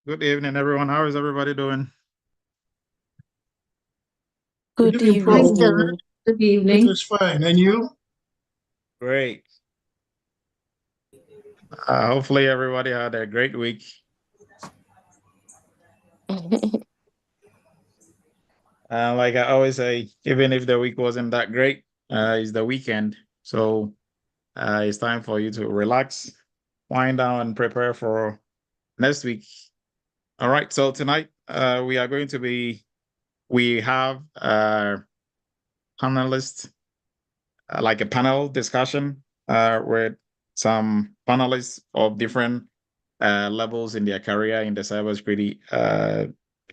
Good evening, everyone. How is everybody doing? Good evening, Prof. evening. Good It evening. is fine. And you? Great. Hopefully, everybody had a great week. Like I always say, even if the week wasn't that great, it's the weekend. So it's time for you to relax, wind down, and prepare for next week. All right. So tonight, we have panelists, like a panel discussion with some panelists of different levels in their career in the cybersecurity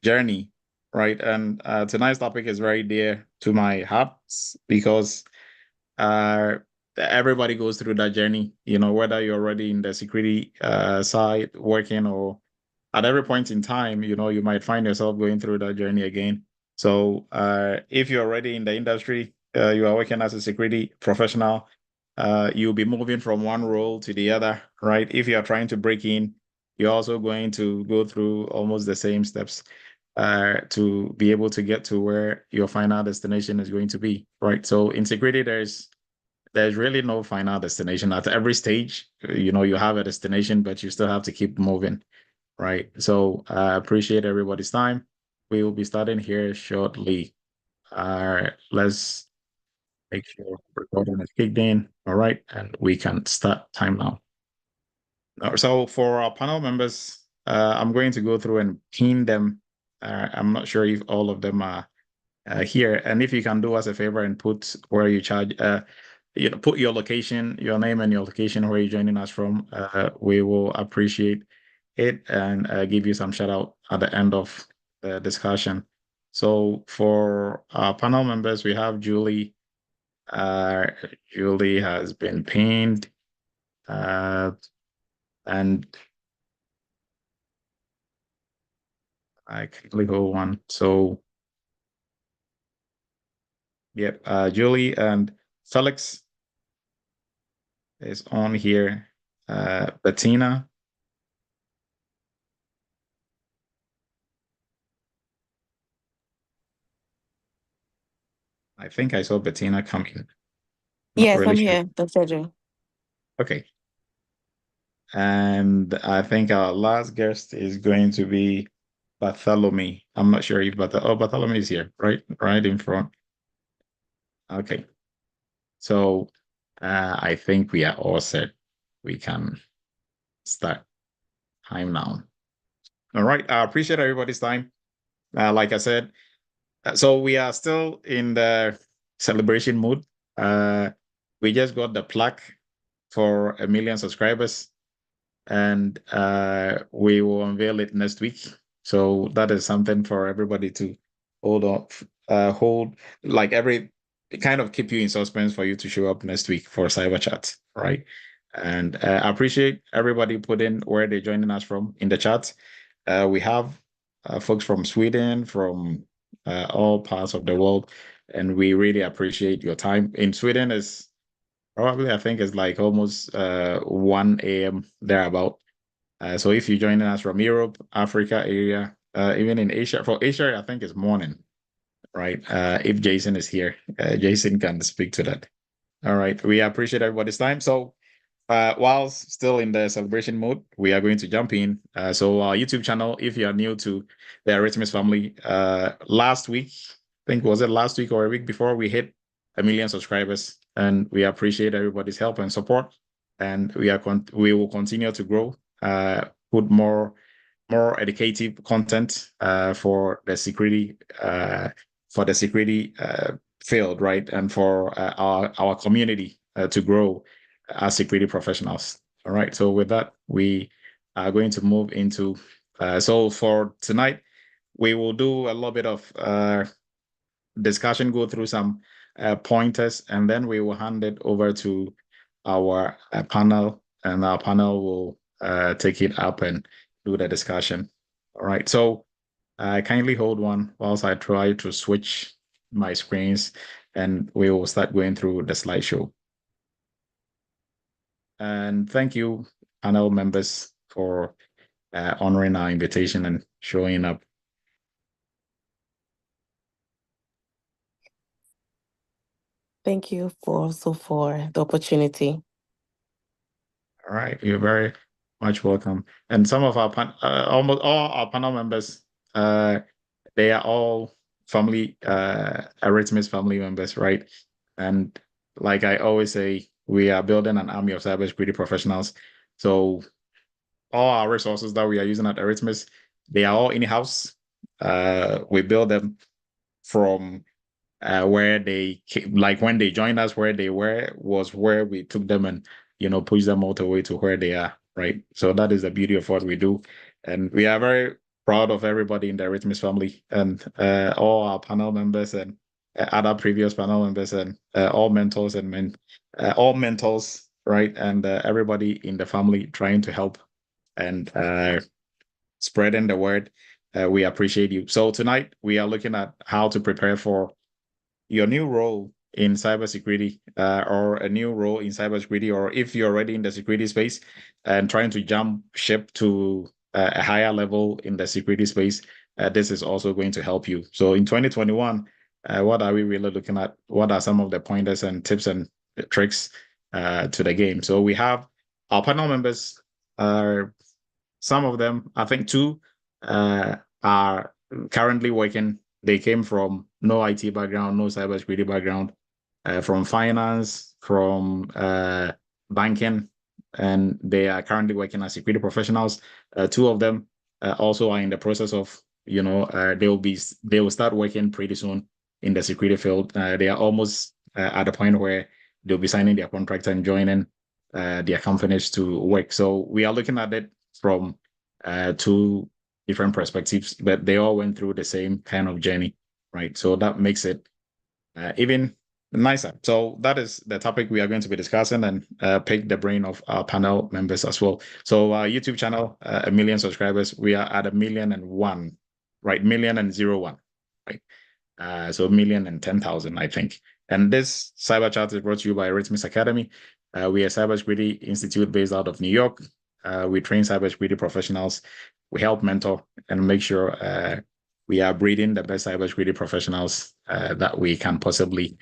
journey, right? And tonight's topic is very dear to my heart because everybody goes through that journey, whether you're already in the security side working or at every point in time, you might find yourself going through that journey again. So if you're already in the industry, you are working as a security professional, you'll be moving from one role to the other, right? If you are trying to break in, you're also going to go through almost the same steps to be able to get to where your final destination is going to be, right? So in security, there's really no final destination. At every stage, you have a destination, but you still have to keep moving, right? So I appreciate everybody's time. We will be starting here shortly. Let's make sure recording is kicked in. All right, and we can start time now. So for our panel members, I'm going to go through and pin them. I'm not sure if all of them are here, and if you can do us a favor and put where you charge, put your location, your name, and your location where you're joining us from. We will appreciate it and give you some shout out at the end of the discussion. So for our panel members, we have Julie. Julie has been pinned. And I click one. So yep, Julie and Felix is on here. Bettina. I think I saw Bettina coming. Yes, I'm here, Dr. Joe. Okay. And I think our last guest is going to be Bartholomew. I'm not sure if Bartholomew is here, right? Right in front. Okay. So I think we are all set. We can start time now. All right. I appreciate everybody's time. Like I said, so we are still in the celebration mood. We just got the plaque for 1 million subscribers, and we will unveil it next week. So that is something for everybody to hold, like every kind of keep you in suspense for you to show up next week for Cyber Chat, right? And I appreciate everybody putting where they're joining us from in the chat. We have folks from Sweden, from all parts of the world, and we really appreciate your time. In Sweden is probably, I think it's like almost 1 a.m. thereabout. So if you're joining us from Europe, Africa area, even in Asia, for Asia, I think it's morning, right? If Jason is here, Jason can speak to that. All right, we appreciate everybody's time. So while still in the celebration mode, we are going to jump in. So our YouTube channel, if you are new to the Eretmis family, last week, I think was it last week or a week before, we hit 1 million subscribers, and we appreciate everybody's help and support. And we will continue to grow, put more educative content for the security field, right, and for our community to grow as security professionals. All right. So with that, we are going to move into. So for tonight, we will do a little bit of discussion, go through some pointers, and then we will hand it over to our panel, and our panel will take it up and do the discussion. All right. So kindly hold one whilst I try to switch my screens, and we will start going through the slideshow. And thank you, panel members, for honoring our invitation and showing up. Thank you for the opportunity. All right, you're very much welcome. And some of our almost all our panel members, they are all family, Eretmis family members, right? And like I always say, we are building an army of cybersecurity professionals. So all our resources that we are using at Eretmis, they are all in-house. We build them from where they came, like when they joined us, where they were was where we took them and push them all the way to where they are, right? So that is the beauty of what we do, and we are very proud of everybody in the Eretmis family and all our panel members and other previous panel members and all mentors and all mentors, right? And everybody in the family trying to help and spreading the word. We appreciate you. So tonight we are looking at how to prepare for your new role in cybersecurity or a new role in cybersecurity, or if you're already in the security space and trying to jump ship to a higher level in the security space, this is also going to help you. So in 2021, what are we really looking at? What are some of the pointers and tips and tricks to the game? So we have our panel members, some of them, I think two, are currently working. They came from no IT background, no cybersecurity background, from finance, from banking, and they are currently working as security professionals. Two of them also are in the process of, they will start working pretty soon in the security field. They are almost at the point where they'll be signing their contract and joining their companies to work. So we are looking at it from two different perspectives, but they all went through the same kind of journey, right? So that makes it even nicer. So that is the topic we are going to be discussing and pick the brain of our panel members as well. So our YouTube channel, 1 million subscribers, we are at 1,000,001, right? 1,000,001, right? So 1,010,000, I think. And this Cyber Chat is brought to you by Eretmis Academy. We are a cybersecurity institute based out of New York. We train cybersecurity professionals. We help mentor and make sure we are breeding the best cybersecurity professionals that we can possibly,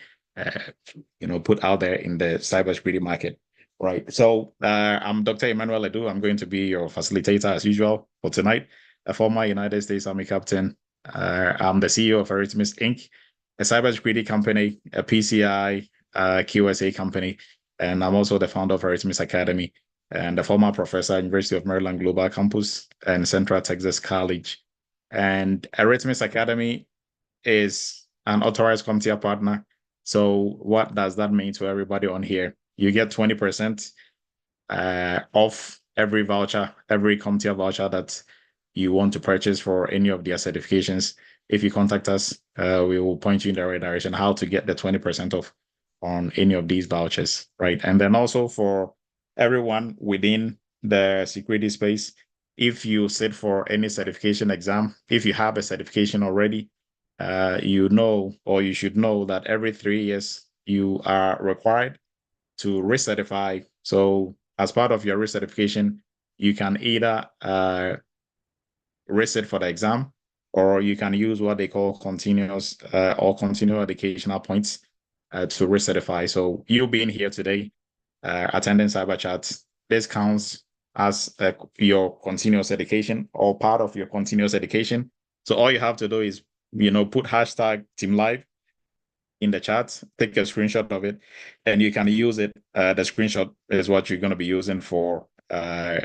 put out there in the cybersecurity market. Right. So I'm Dr. Emmanuel Edu. I'm going to be your facilitator as usual for tonight. A former United States Army captain. I'm the CEO of Eretmis Inc., a cybersecurity company, a PCI QSA company, and I'm also the founder of Eretmis Academy and a former professor at University of Maryland Global Campus and Central Texas College. And Eretmis Academy is an authorized CompTIA partner. So what does that mean to everybody on here? You get 20% off every voucher, every CompTIA voucher that you want to purchase for any of their certifications. If you contact us, we will point you in the right direction how to get the 20% off on any of these vouchers, right? And then also for everyone within the security space, if you sit for any certification exam, if you have a certification already, or you should know that every 3 years you are required to recertify. So as part of your recertification, you can either resit for the exam, or you can use what they call continuous or continual educational points to recertify. So you being here today, attending Cyber Chat, this counts as your continuous education or part of your continuous education. So all you have to do is, put hashtag Team Live in the chat, take a screenshot of it, and you can use it. The screenshot is what you're going to be using for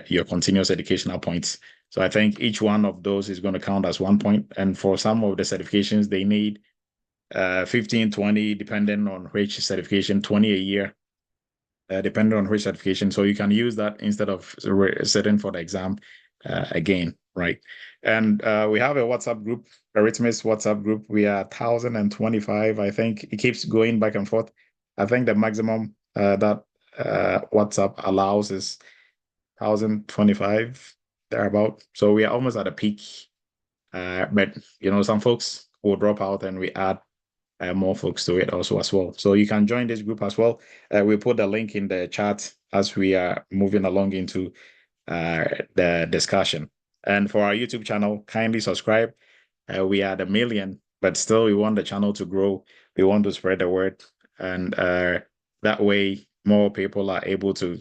your continuous educational points. So I think each one of those is going to count as 1 point. And for some of the certifications, they need 15, 20, depending on which certification, 20 a year, depending on which certification. So you can use that instead of sitting for the exam again, right? And we have a WhatsApp group, Eretmis WhatsApp group. We are 1,025. I think it keeps going back and forth. I think the maximum that WhatsApp allows is 1,025, thereabout. So we are almost at a peak. But some folks will drop out and we add more folks to it also as well. So you can join this group as well. We put the link in the chat as we are moving along into the discussion. And for our YouTube channel, kindly subscribe. We are at 1 million, but still we want the channel to grow. We want to spread the word. And that way more people are able to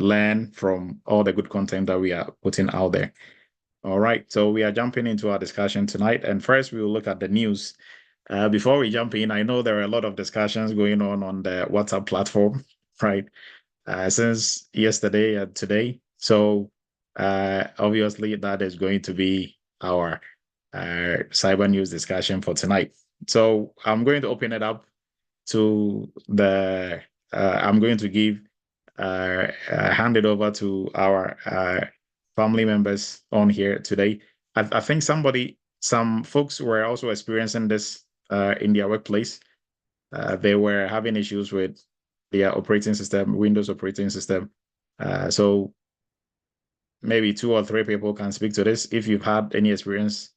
learn from all the good content that we are putting out there. All right, so we are jumping into our discussion tonight. And first we will look at the news. Before we jump in, I know there are a lot of discussions going on the WhatsApp platform, right? Since yesterday and today. So obviously that is going to be our cyber news discussion for tonight. So I'm going to open it up to I'm going to hand it over to our family members on here today. I think some folks were also experiencing this in their workplace. They were having issues with their operating system, Windows operating system. So maybe 2 or 3 people can speak to this. If you've had any experience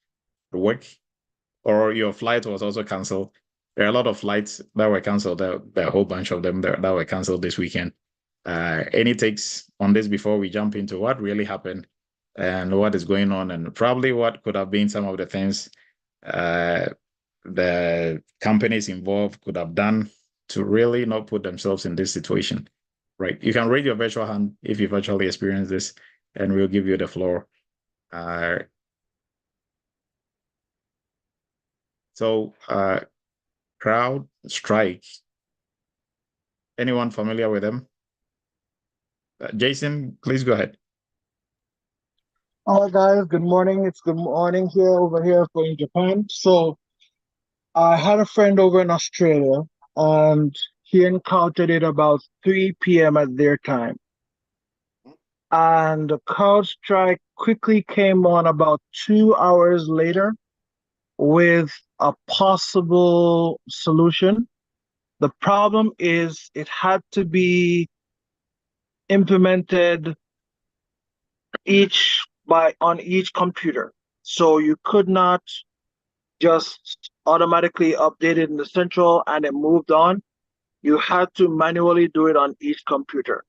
at work or your flight was also canceled. There are a lot of flights that were canceled. There are a whole bunch of them that were canceled this weekend. Any takes on this before we jump into what really happened and what is going on, and probably what could have been some of the things the companies involved could have done to really not put themselves in this situation, right? You can raise your virtual hand if you've actually experienced this, and we'll give you the floor. So CrowdStrike. Anyone familiar with them? Jason, please go ahead. Hello guys, good morning. It's good morning over here in Japan. So I had a friend over in Australia and he encountered it about 3 p.m. at their time. And the CrowdStrike quickly came on about 2 hours later with a possible solution. The problem is it had to be implemented on each computer. So you could not just automatically update it in the central and it moved on. You had to manually do it on each computer.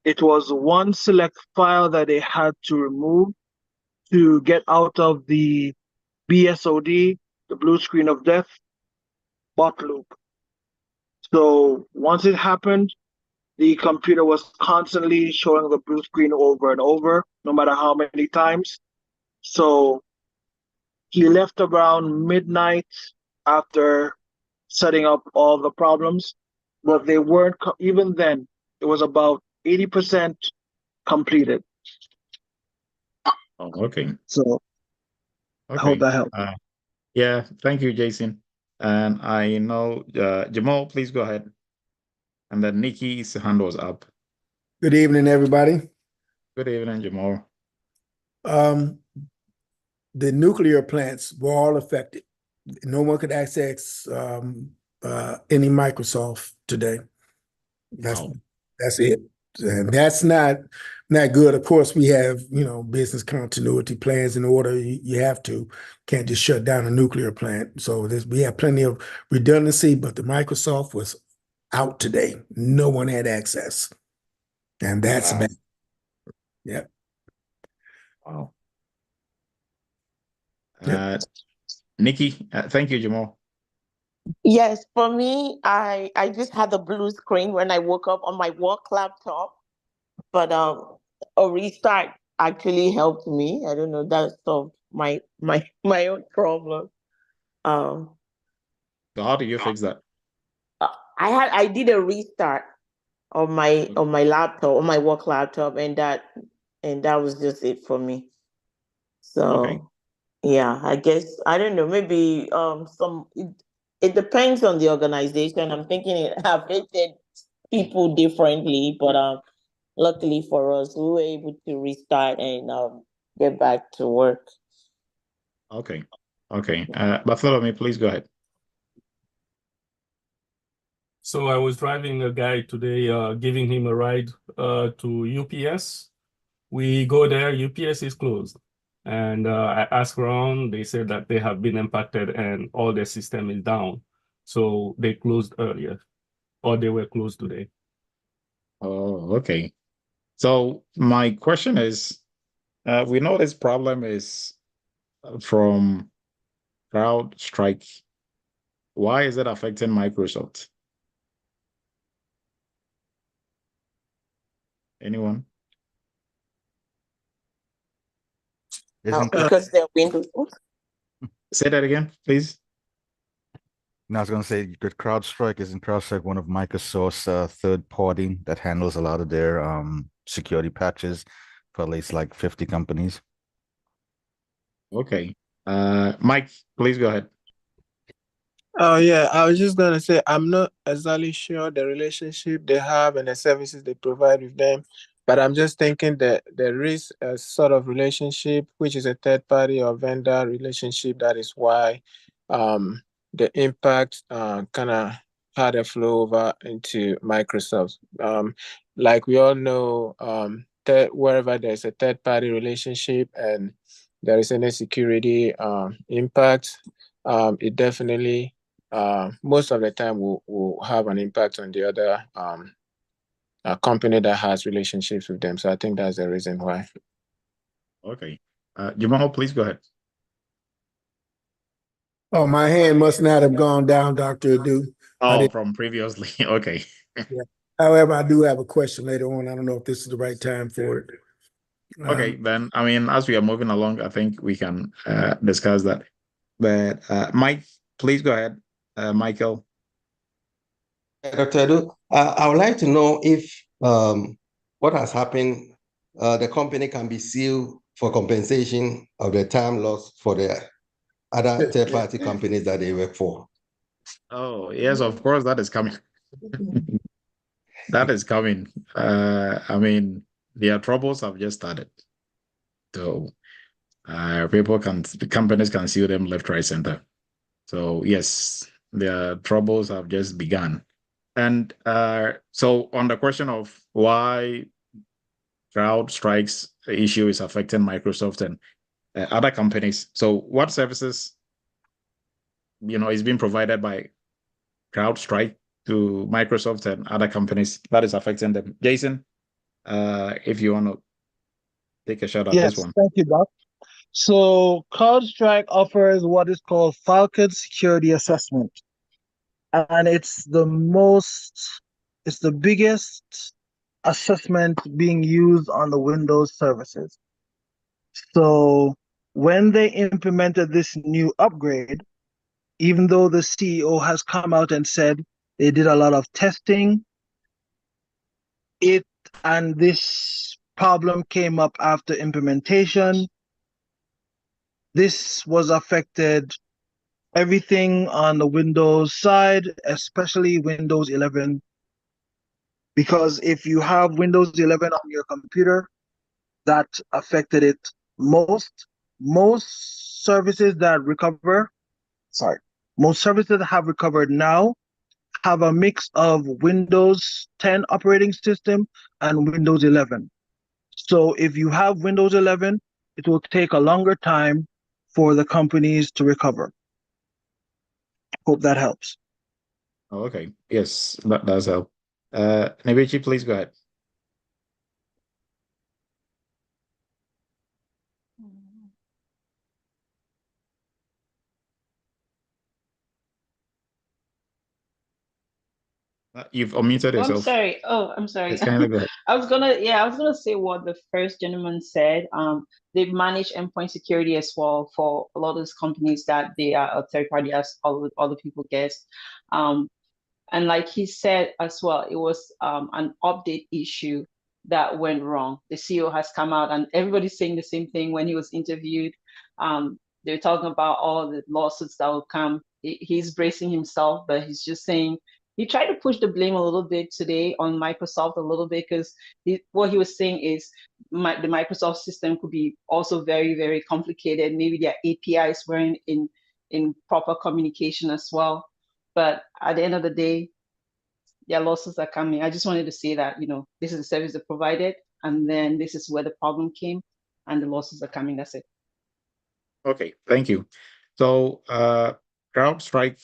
It was one select file that they had to remove to get out of the BSOD, the blue screen of death, bot loop. So once it happened, the computer was constantly showing the blue screen over and over, no matter how many times. So he left around midnight after setting up all the problems, but they weren't, even then, it was about 80% completed. Oh, okay. So Okay. I hope that helped. Yeah, thank you, Jason. And I know Jamal, please go ahead. And then Nikki's hand was up. Good evening, everybody. Good evening, Jamal. The nuclear plants were all affected. No one could access any Microsoft today. That's it. And that's not good. Of course, we have, business continuity plans in order. You have to, can't just shut down a nuclear plant. So we have plenty of redundancy, but the Microsoft was out today. No one had access. And that's bad. Yep. Wow. Nikki, thank you, Jamal. Yes, for me, I just had the blue screen when I woke up on my work laptop, but a restart actually helped me. I don't know, that solved my own problem. So how do you fix that? I did a restart on my laptop, on my work laptop, and that was just it for me. So okay. Yeah, I guess I don't know. Maybe it depends on the organization. I'm thinking it affected people differently, but luckily for us, we were able to restart and get back to work. Okay. Bartholomew, please go ahead. So I was driving a guy today, giving him a ride to UPS. We go there, UPS is closed. And I asked around, they said that they have been impacted and all their system is down. So they closed earlier, or they were closed today. Oh, okay. So my question is, We know this problem is from CrowdStrike. Why is it affecting Microsoft? Anyone? Because they're Windows. Say that again, please. No, I was going to say that CrowdStrike one of Microsoft's third party that handles a lot of their security patches for at least like 50 companies. Okay. Mike, please go ahead. Oh yeah, I was just gonna say I'm not exactly sure the relationship they have and the services they provide with them, but I'm just thinking that there is a sort of relationship which is a third party or vendor relationship. That is why the impact kind of had a flow over into Microsoft. Like we all know, wherever there's a third party relationship and there is any security impact, it definitely most of the time will have an impact on the other company that has relationships with them. So I think that's the reason why. Okay. Jamal, please go ahead. Oh, my hand must not have gone down, Dr. Adu. Oh, from previously. Okay. Yeah. However, I do have a question later on. I don't know if this is the right time for it. Okay, then, I mean, as we are moving along, I think we can discuss that. But Mike, please go ahead. Michael. Dr. Edu, I would like to know if what has happened, the company can be sued for compensation of the time lost for the other third-party companies that they work for. Oh, yes, of course, that is coming. That is coming. I mean, their troubles have just started. So companies can sue them left, right, center. So yes, their troubles have just begun. And so on the question of why CrowdStrike's issue is affecting Microsoft and other companies. So what services, is being provided by CrowdStrike to Microsoft and other companies that is affecting them? Jason, if you want to take a shot at this one. Thank you, Doc. So CrowdStrike offers what is called Falcon Security Assessment. And it's the biggest assessment being used on the Windows services. So when they implemented this new upgrade, even though the CEO has come out and said they did a lot of testing, and this problem came up after implementation. This was affected everything on the Windows side, especially Windows 11. Because if you have Windows 11 on your computer, that affected it most. Most services that have recovered now have a mix of Windows 10 operating system and Windows 11. So if you have Windows 11, it will take a longer time for the companies to recover. Hope that helps. Oh, okay. Yes, that does help. Nebechi, please go ahead. You've unmuted Oh, I'm yourself. sorry. Oh, I'm sorry. It's kind of good. I was gonna say what the first gentleman said. They manage endpoint security as well for a lot of those companies that they are a third party, as all other people guess. And like he said as well, it was an update issue that went wrong. The CEO has come out, and everybody's saying the same thing when he was interviewed. They're talking about all the lawsuits that will come. He's bracing himself, but he's just saying he tried to push the blame a little bit today on Microsoft a little bit, because what he was saying is the Microsoft system could be also very, very complicated. Maybe their APIs weren't in proper communication as well. But at the end of the day, their losses are coming. I just wanted to say that, this is the service they provided, and then this is where the problem came, and the losses are coming. That's it. Okay, thank you. So CrowdStrike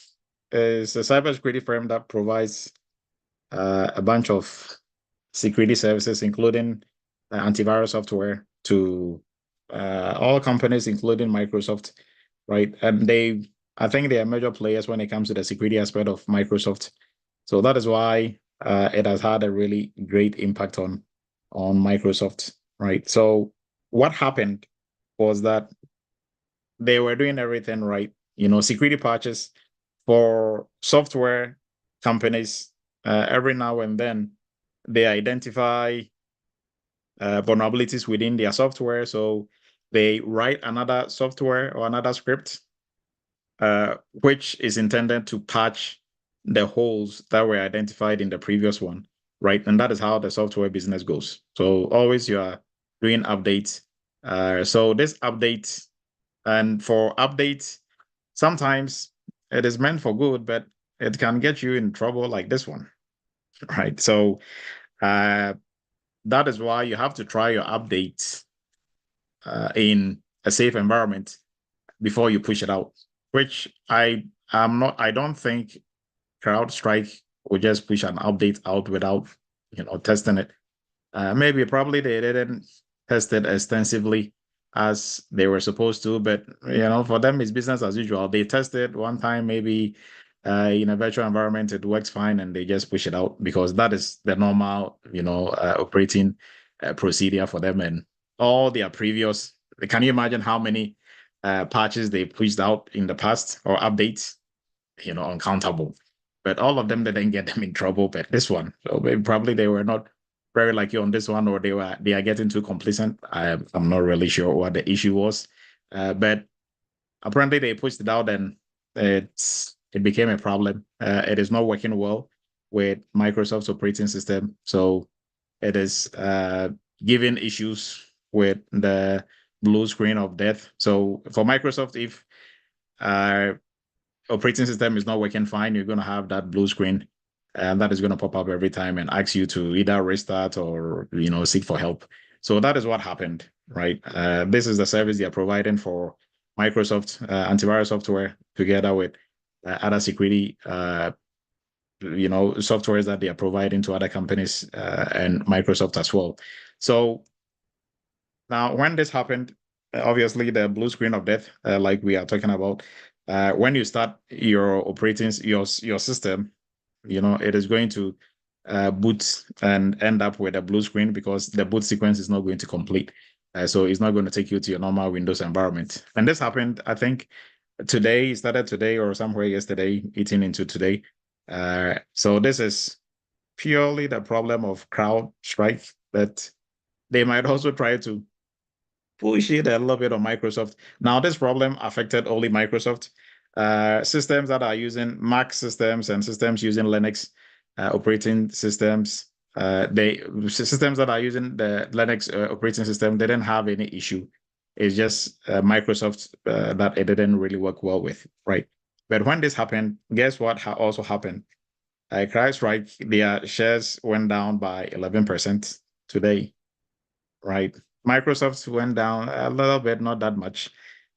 is a cybersecurity firm that provides a bunch of security services, including antivirus software to all companies, including Microsoft, right? And I think they are major players when it comes to the security aspect of Microsoft. So that is why it has had a really great impact on Microsoft, right? So what happened was that they were doing everything right. Security patches for software companies, every now and then they identify vulnerabilities within their software. So they write another software or another script, which is intended to patch the holes that were identified in the previous one, right? And that is how the software business goes. So always you are doing updates. So this update, and for updates, sometimes it is meant for good, but it can get you in trouble like this one, right? So that is why you have to try your updates in a safe environment before you push it out, which I don't think CrowdStrike would just push an update out without testing it. Maybe probably they didn't test it extensively as they were supposed to, but for them it's business as usual. They test it one time, maybe in a virtual environment, it works fine, and they just push it out because that is the normal operating procedure for them. And all their previous, can you imagine how many patches they pushed out in the past or updates? Uncountable. But all of them didn't get them in trouble, but this one, so probably they were not very lucky on this one, or they are getting too complacent. I'm not really sure what the issue was, but apparently they pushed it out, and it became a problem. It is not working well with Microsoft's operating system, so it is giving issues with the blue screen of death. So for Microsoft, if operating system is not working fine, you're going to have that blue screen, and that is going to pop up every time and ask you to either restart or seek for help. So that is what happened, right? This is the service they are providing for Microsoft antivirus software together with other security softwares that they are providing to other companies and Microsoft as well. So now when this happened, obviously the blue screen of death, like we are talking about, when you start your operating your system, it is going to boot and end up with a blue screen because the boot sequence is not going to complete. So it's not going to take you to your normal Windows environment. And this happened, I think, today, started today or somewhere yesterday, eating into today. So this is purely the problem of CrowdStrike, but they might also try to push it a little bit on Microsoft. Now, this problem affected only Microsoft. Systems that are using Mac systems and systems using Linux operating systems, systems that are using the Linux operating system, they didn't have any issue. It's just Microsoft that it didn't really work well with, right? But when this happened, guess what also happened? CrowdStrike, their shares went down by 11% today, right? Microsoft went down a little bit, not that much.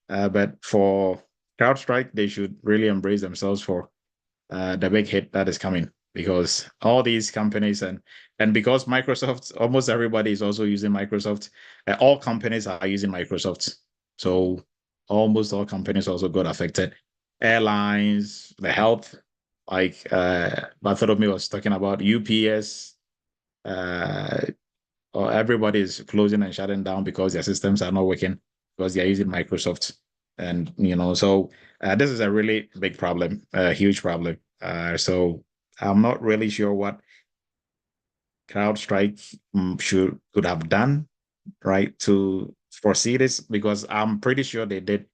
But for CrowdStrike, they should really embrace themselves for the big hit that is coming, because all these companies and because Microsoft, almost everybody is also using Microsoft. All companies are using Microsoft. So almost all companies also got affected. Airlines, the health, like Bartholomew was talking about, UPS, or everybody is closing and shutting down because their systems are not working because they're using Microsoft. And, so this is a really big problem, a huge problem. So I'm not really sure what CrowdStrike could have done, right, to foresee this, because I'm pretty sure they did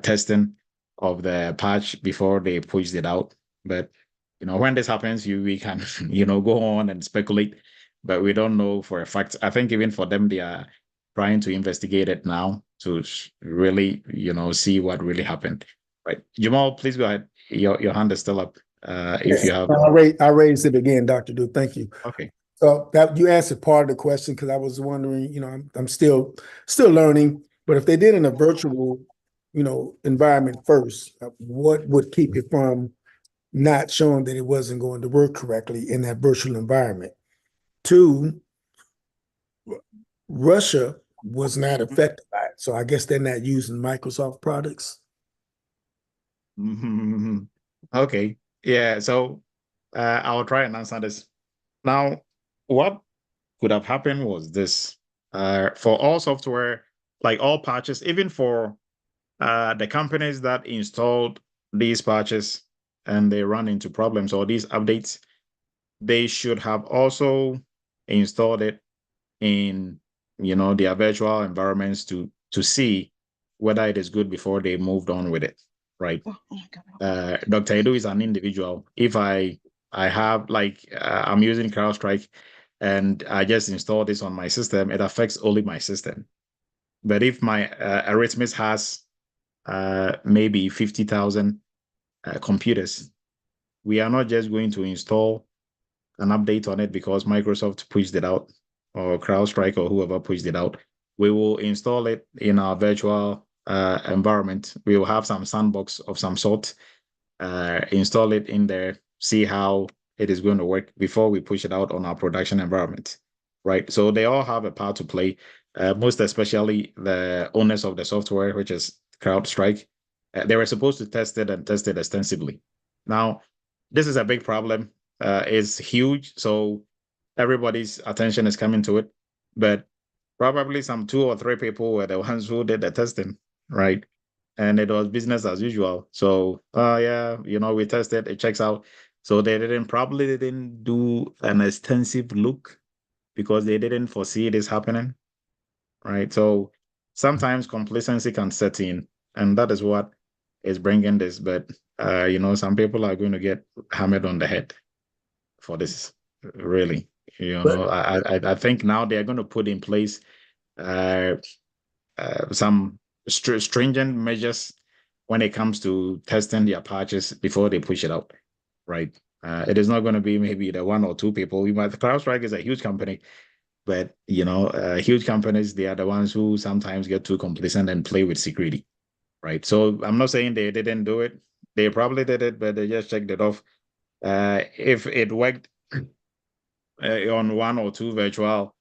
testing of the patch before they pushed it out. But when this happens, we can go on and speculate, but we don't know for a fact. I think even for them, they are trying to investigate it now to really see what really happened. Right, Jamal, please go ahead. Your hand is still up. If you have, I raised it again, Dr. Duke. Thank you. Okay. So that you answered part of the question, because I was wondering, I'm still learning, but if they did in a virtual, environment first, what would keep it from not showing that it wasn't going to work correctly in that virtual environment? Two, Russia was not affected by it, so I guess they're not using Microsoft products. Okay. Yeah. So I'll try and answer this. Now, what could have happened was this. For all software, like all patches, even for the companies that installed these patches and they run into problems or these updates, they should have also installed it in their virtual environments to see whether it is good before they moved on with it, right? Dr. Edu is an individual. If I have I'm using CrowdStrike and I just install this on my system, it affects only my system. But if my Eretmis has maybe 50,000 computers, we are not just going to install an update on it because Microsoft pushed it out or CrowdStrike or whoever pushed it out. We will install it in our virtual environment. We will have some sandbox of some sort, install it in there, see how it is going to work before we push it out on our production environment, right? So they all have a part to play, most especially the owners of the software, which is CrowdStrike. They were supposed to test it and test it extensively. Now, this is a big problem. It's huge, so everybody's attention is coming to it, but probably some 2 or 3 people were the ones who did the testing, right? And it was business as usual. So, yeah, we tested, it checks out. So they probably didn't do an extensive look because they didn't foresee this happening, right? So sometimes complacency can set in, and that is what is bringing this. But, some people are going to get hammered on the head for this, really. I think now they're going to put in place some stringent measures when it comes to testing their patches before they push it out, right? It is not going to be maybe the 1 or 2 people. CrowdStrike is a huge company, but huge companies, they are the ones who sometimes get too complacent and play with security, right? So I'm not saying they didn't do it. They probably did it, but they just checked it off. If it worked on 1 or 2 virtual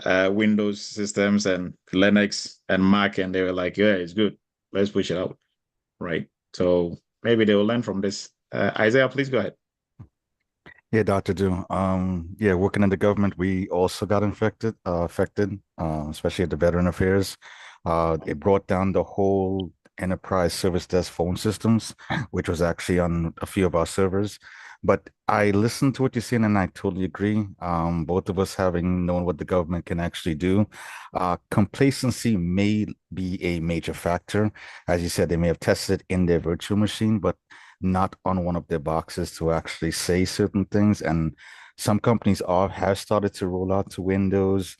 Windows systems and Linux and Mac, and they were like, yeah, it's good. Let's push it out, right? So maybe they will learn from this. Isaiah, please go ahead. Yeah, Dr. Do. Yeah, working in the government, we also got affected, especially at the Veteran Affairs. It brought down the whole enterprise service desk phone systems, which was actually on a few of our servers. But I listened to what you're saying, and I totally agree. Both of us having known what the government can actually do, complacency may be a major factor. As you said, they may have tested in their virtual machine, but not on one of their boxes to actually say certain things. And some companies have started to roll out to Windows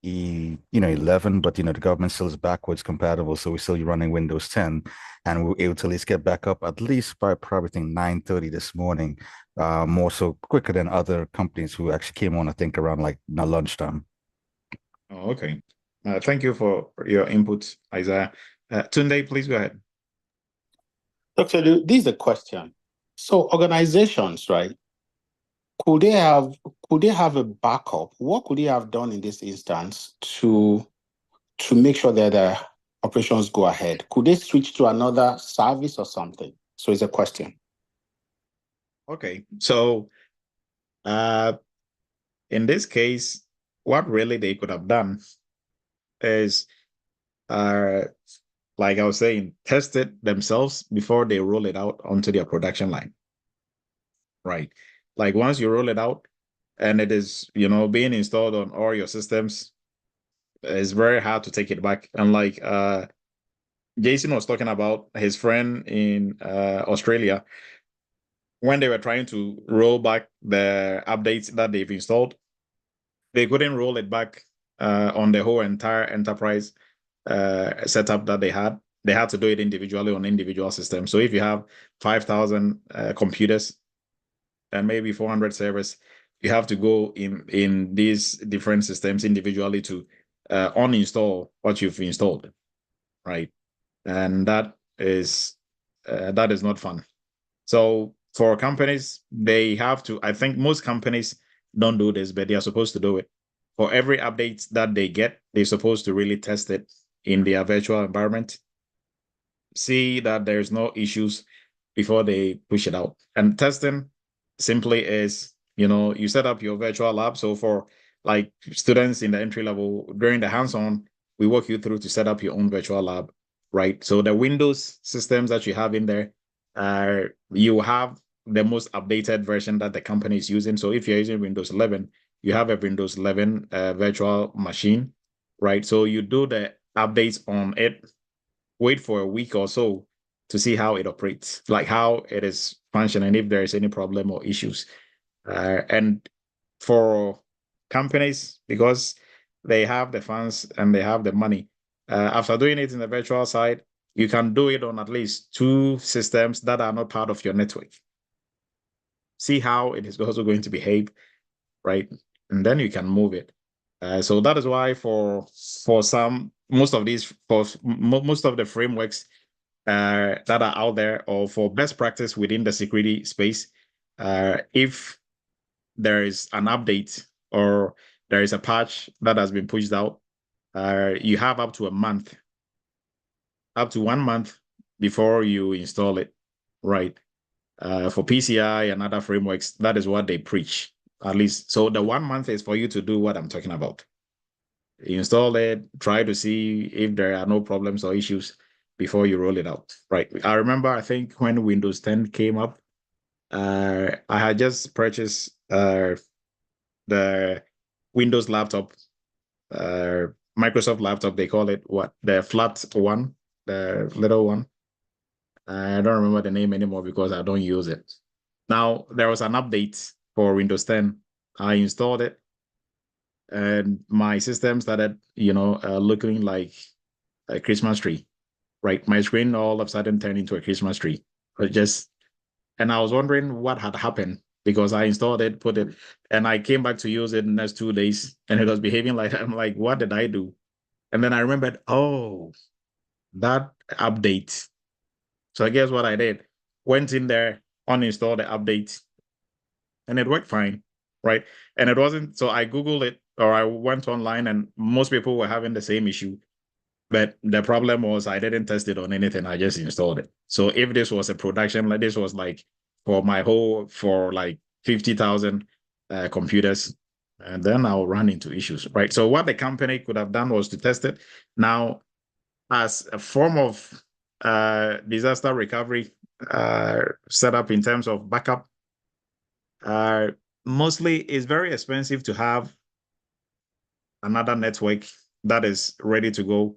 11, but the government still is backwards compatible, so we're still running Windows 10, and we were able to at least get back up at least by probably 9:30 this morning, more so quicker than other companies who actually came on, I think, around like lunchtime. Oh, okay. Thank you for your input, Isaiah. Tunde, please go ahead. Dr. Lu, this is a question. So organizations, right? Could they have a backup? What could they have done in this instance to make sure that the operations go ahead? Could they switch to another service or something? So it's a question. Okay. So in this case, what really they could have done is like I was saying, test it themselves before they roll it out onto their production line. Right. Like once you roll it out and it is, being installed on all your systems, it's very hard to take it back. And like Jason was talking about his friend in Australia, when they were trying to roll back the updates that they've installed, they couldn't roll it back on the whole entire enterprise setup that they had. They had to do it individually on individual systems. So if you have 5,000 computers and maybe 400 servers, you have to go in these different systems individually to uninstall what you've installed, right? And that is not fun. So for companies, they have to. I think most companies don't do this, but they are supposed to do it. for every update that they get, they're supposed to really test it in their virtual environment, see that there's no issues before they push it out. And testing simply is, you set up your virtual lab. So for like students in the entry level, during the hands-on, we walk you through to set up your own virtual lab, right? So the Windows systems that you have in there, you have the most updated version that the company is using. So if you're using Windows 11, you have a Windows 11 virtual machine, right? So you do the updates on it, wait for a week or so to see how it operates, like how it is functioning, if there is any problem or issues. And for companies, because they have the funds and they have the money, after doing it in the virtual side, you can do it on at least 2 systems that are not part of your network. See how it is also going to behave, right? And then you can move it. So that is why for most of the frameworks that are out there, or for best practice within the security space, if there is an update or there is a patch that has been pushed out, you have up to 1 month before you install it, right? For PCI and other frameworks, that is what they preach, at least. So the 1 month is for you to do what I'm talking about. You install it, try to see if there are no problems or issues before you roll it out, right? I remember, I think when Windows 10 came up, I had just purchased the Windows laptop, Microsoft laptop, they call it what? The flat one, the little one. I don't remember the name anymore because I don't use it. Now, there was an update for Windows 10. I installed it, and my system started, looking like a Christmas tree, right? My screen all of a sudden turned into a Christmas tree. And I was wondering what had happened because I installed it, put it, and I came back to use it in the next 2 days, and it was behaving like that. I'm like, what did I do? And then I remembered, oh, that update. So I guess what I did, went in there, uninstalled the update, and it worked fine, right? And it wasn't, so I Googled it, or I went online, and most people were having the same issue. But the problem was I didn't test it on anything. I just installed it. So if this was a production, like this was like for like 50,000 computers, and then I'll run into issues, right? So what the company could have done was to test it. Now, as a form of disaster recovery setup in terms of backup, mostly it's very expensive to have another network that is ready to go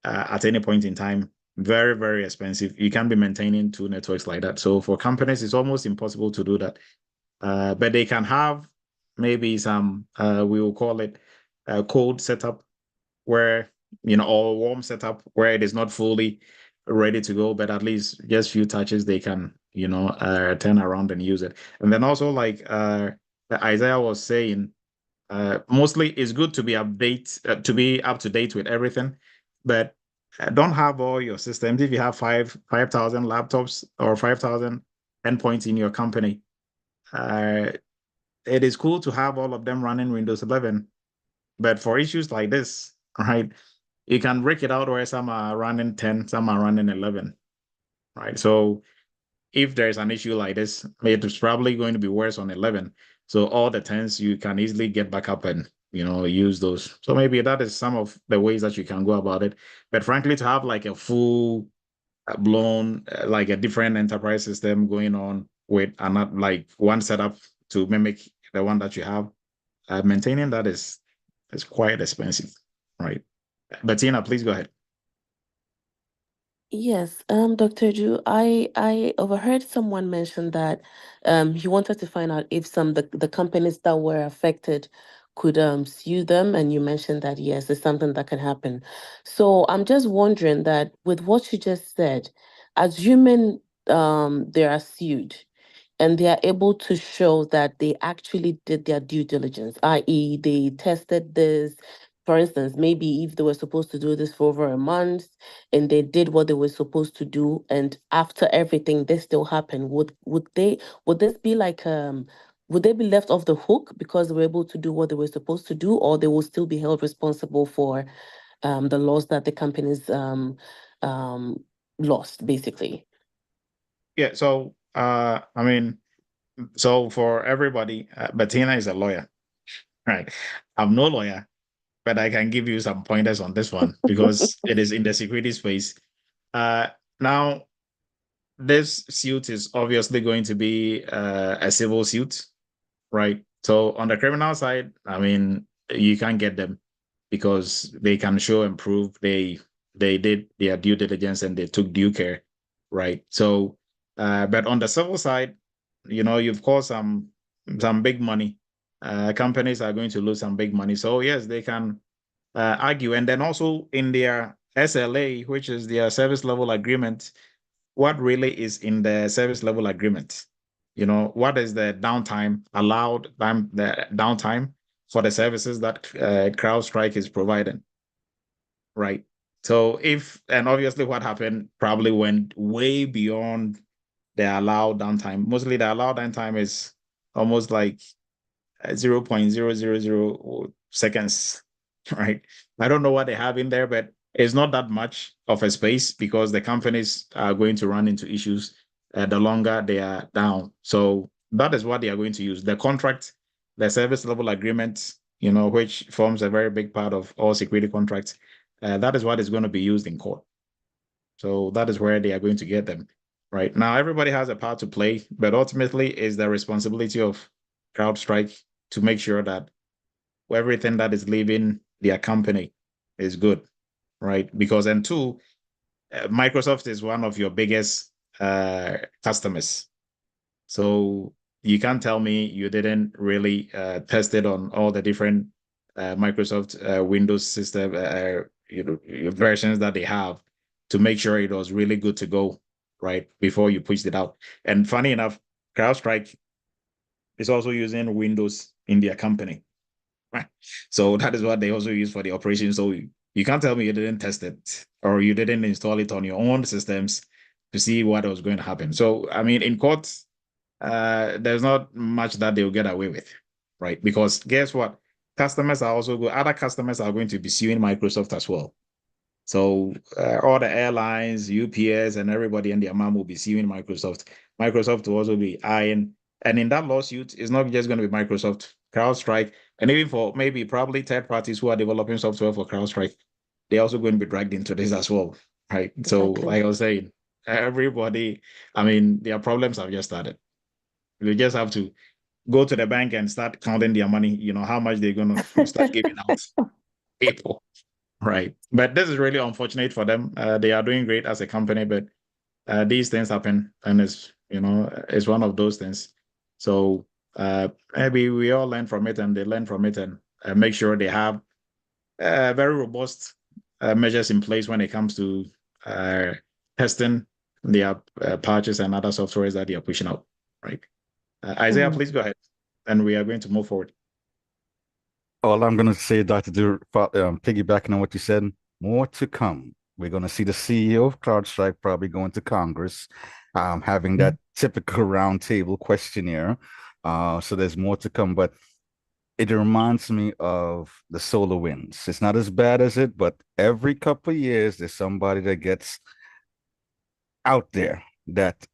at any point in time. Very, very expensive. You can't be maintaining 2 networks like that. So for companies, it's almost impossible to do that. But they can have maybe some, we will call it a cold setup, where, or warm setup where it is not fully ready to go, but at least just few touches they can, turn around and use it. And then also, like Isaiah was saying, mostly it's good to be to be up to date with everything, but don't have all your systems. If you have 5,000 laptops or 5,000 endpoints in your company, it is cool to have all of them running Windows 11. But for issues like this, right, you can break it out where some are running 10, some are running 11, right? So if there's an issue like this, it is probably going to be worse on 11. So all the 10s, you can easily get back up and, use those. So maybe that is some of the ways that you can go about it. But frankly, to have like a full blown, like a different enterprise system going on with another, like one setup to mimic the one that you have, maintaining that is quite expensive, right? Bettina, please go ahead. Yes, Dr. Ju, I overheard someone mention that he wanted to find out if the companies that were affected could sue them, and you mentioned that yes, it's something that can happen. So I'm just wondering that with what you just said, assuming they are sued and they are able to show that they actually did their due diligence, i.e., they tested this. For instance, maybe if they were supposed to do this for over a month and they did what they were supposed to do, and after everything, this still happened, would this be like would they be left off the hook because they were able to do what they were supposed to do, or they will still be held responsible for the loss that the companies lost, basically? Yeah. So, I mean, so for everybody, Bettina is a lawyer, right? I'm no lawyer, but I can give you some pointers on this one because it is in the security space. Now, this suit is obviously going to be a civil suit, right? So on the criminal side, I mean, you can't get them because they can show and prove they did their due diligence and they took due care, right? So, but on the civil side, you've caused some big money. Companies are going to lose some big money. So yes, they can argue, and then also in their SLA, which is their service level agreement, what really is in the service level agreement? What is the downtime allowed time, the downtime for the services that CrowdStrike is providing, right? So and obviously what happened probably went way beyond the allowed downtime. Mostly the allowed downtime is almost like 0.000 seconds, right? I don't know what they have in there, but it's not that much of a space because the companies are going to run into issues the longer they are down. So that is what they are going to use. The contract, the service level agreement, which forms a very big part of all security contracts, that is what is going to be used in court. So that is where they are going to get them. Right now, everybody has a part to play, but ultimately, it's the responsibility of CrowdStrike to make sure that everything that is leaving their company is good, right? Because and two, Microsoft is one of your biggest customers. So you can't tell me you didn't really test it on all the different Microsoft Windows system versions that they have to make sure it was really good to go, right? Before you pushed it out. And funny enough, CrowdStrike is also using Windows in their company. Right. So that is what they also use for the operation. So you can't tell me you didn't test it or you didn't install it on your own systems to see what was going to happen. So, I mean, in court, there's not much that they'll get away with, right? Because guess what? Other customers are going to be suing Microsoft as well. So all the airlines, UPS, and everybody and their mom will be suing Microsoft. Microsoft will also be eyeing, and in that lawsuit, it's not just going to be Microsoft, CrowdStrike, and even for maybe probably third parties who are developing software for CrowdStrike, they're also going to be dragged into this as well, right? So, like I was saying, everybody, I mean, their problems have just started. They just have to go to the bank and start counting their money, how much they're going to start giving out people. Right. But this is really unfortunate for them. They are doing great as a company, but these things happen and it's one of those things. So maybe we all learn from it and they learn from it and make sure they have very robust measures in place when it comes to testing their patches and other softwares that they are pushing out. Right. Isaiah, please go ahead. And we are going to move forward. All I'm going to say, Dr. Dur, piggybacking on what you said, more to come. We're going to see the CEO of CrowdStrike probably going to Congress, having that typical roundtable questionnaire. So there's more to come, but it reminds me of the SolarWinds. It's not as bad as it, but every couple of years, there's somebody that gets out there that,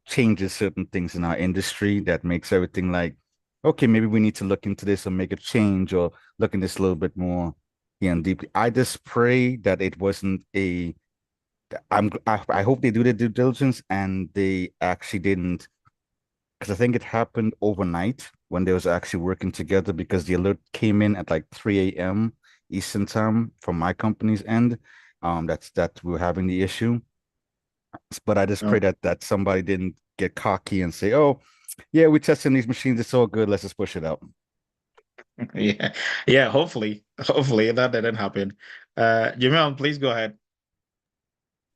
changes certain things in our industry that makes everything like, okay, maybe we need to look into this or make a change or look in this a little bit more deeply. I just pray that it wasn't I hope they do their due diligence and they actually didn't, because I think it happened overnight when they was actually working together, because the alert came in at like 3 a.m. Eastern time from my company's end. That we were having the issue. But I just pray that somebody didn't get cocky and say, oh, yeah, we're testing these machines. It's all good. Let's just push it out. Yeah. Hopefully that didn't happen. Jamil, please go ahead.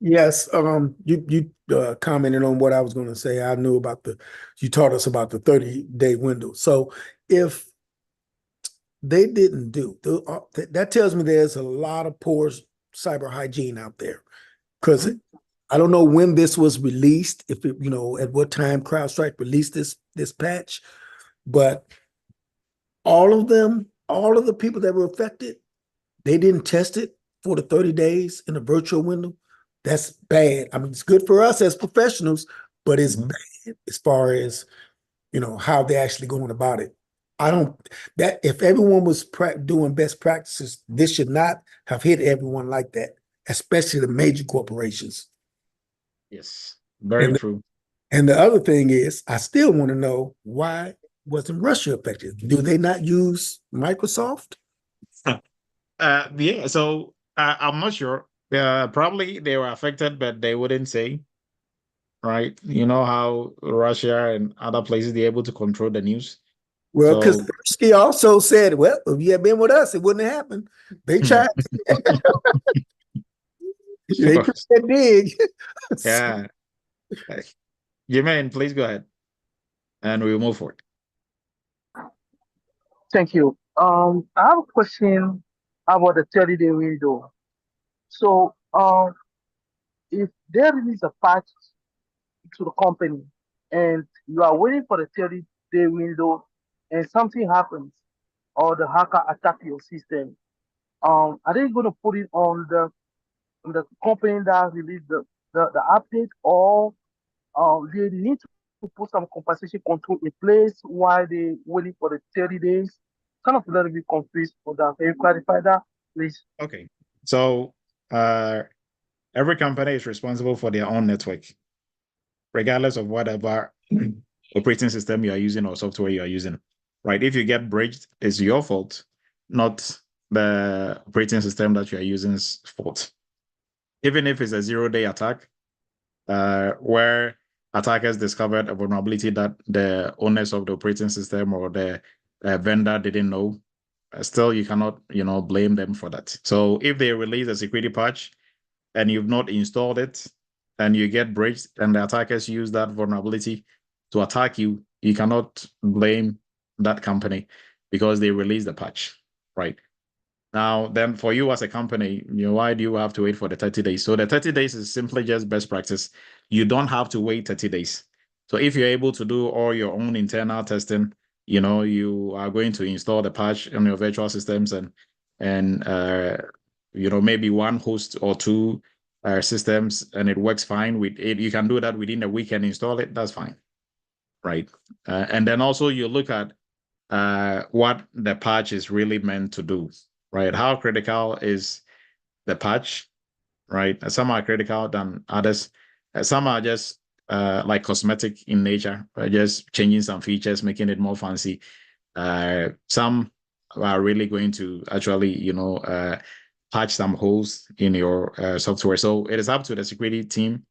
Yes, you commented on what I was going to say. I knew about you taught us about the 30-day window. So if they didn't do, that tells me there's a lot of poor cyber hygiene out there. Because I don't know when this was released, if it, at what time CrowdStrike released this patch, but all of the people that were affected, they didn't test it for the 30 days in a virtual window. That's bad. I mean, it's good for us as professionals, but it's bad as far as, how they're actually going about it. That if everyone was doing best practices, this should not have hit everyone like that, especially the major corporations. Yes, very true. And the other thing is, I still want to know, why wasn't Russia affected? Do they not use Microsoft? Yeah, so I'm not sure. Probably they were affected, but they wouldn't say, right? You know how Russia and other places, they're able to control the news. Well, because So Kaspersky also said, well, if you had been with us, it wouldn't have happened. They tried. They tried that big. yeah. Jermaine, please go ahead. And we'll move forward. Thank you. I have a question about the 30-day window. So, if they release a patch to the company and you are waiting for the 30-day window and something happens or the hacker attack your system, are they going to put it on the company that released the update, or they need to put some compensation control in place while they waiting for the 30 days? Kind of a little bit confused for that. Can you clarify that, please? Okay. So every company is responsible for their own network, regardless of whatever operating system you are using or software you are using, right? If you get breached, it's your fault, not the operating system that you are using's fault. Even if it's a 0-day attack, where attackers discovered a vulnerability that the owners of the operating system or the vendor didn't know, still you cannot, blame them for that. So if they release a security patch and you've not installed it and you get breached and the attackers use that vulnerability to attack you, you cannot blame that company because they released the patch, right? Now, then for you as a company, why do you have to wait for the 30 days? So the 30 days is simply just best practice. You don't have to wait 30 days. So if you're able to do all your own internal testing, you are going to install the patch on your virtual systems and maybe one host or two systems, and it works fine with it. You can do that within a week and install it. That's fine, right? And then also you look at what the patch is really meant to do, right? How critical is the patch, right? Some are critical than others. Some are just like cosmetic in nature, just changing some features, making it more fancy. Some are really going to actually, patch some holes in your software. So it is up to the security team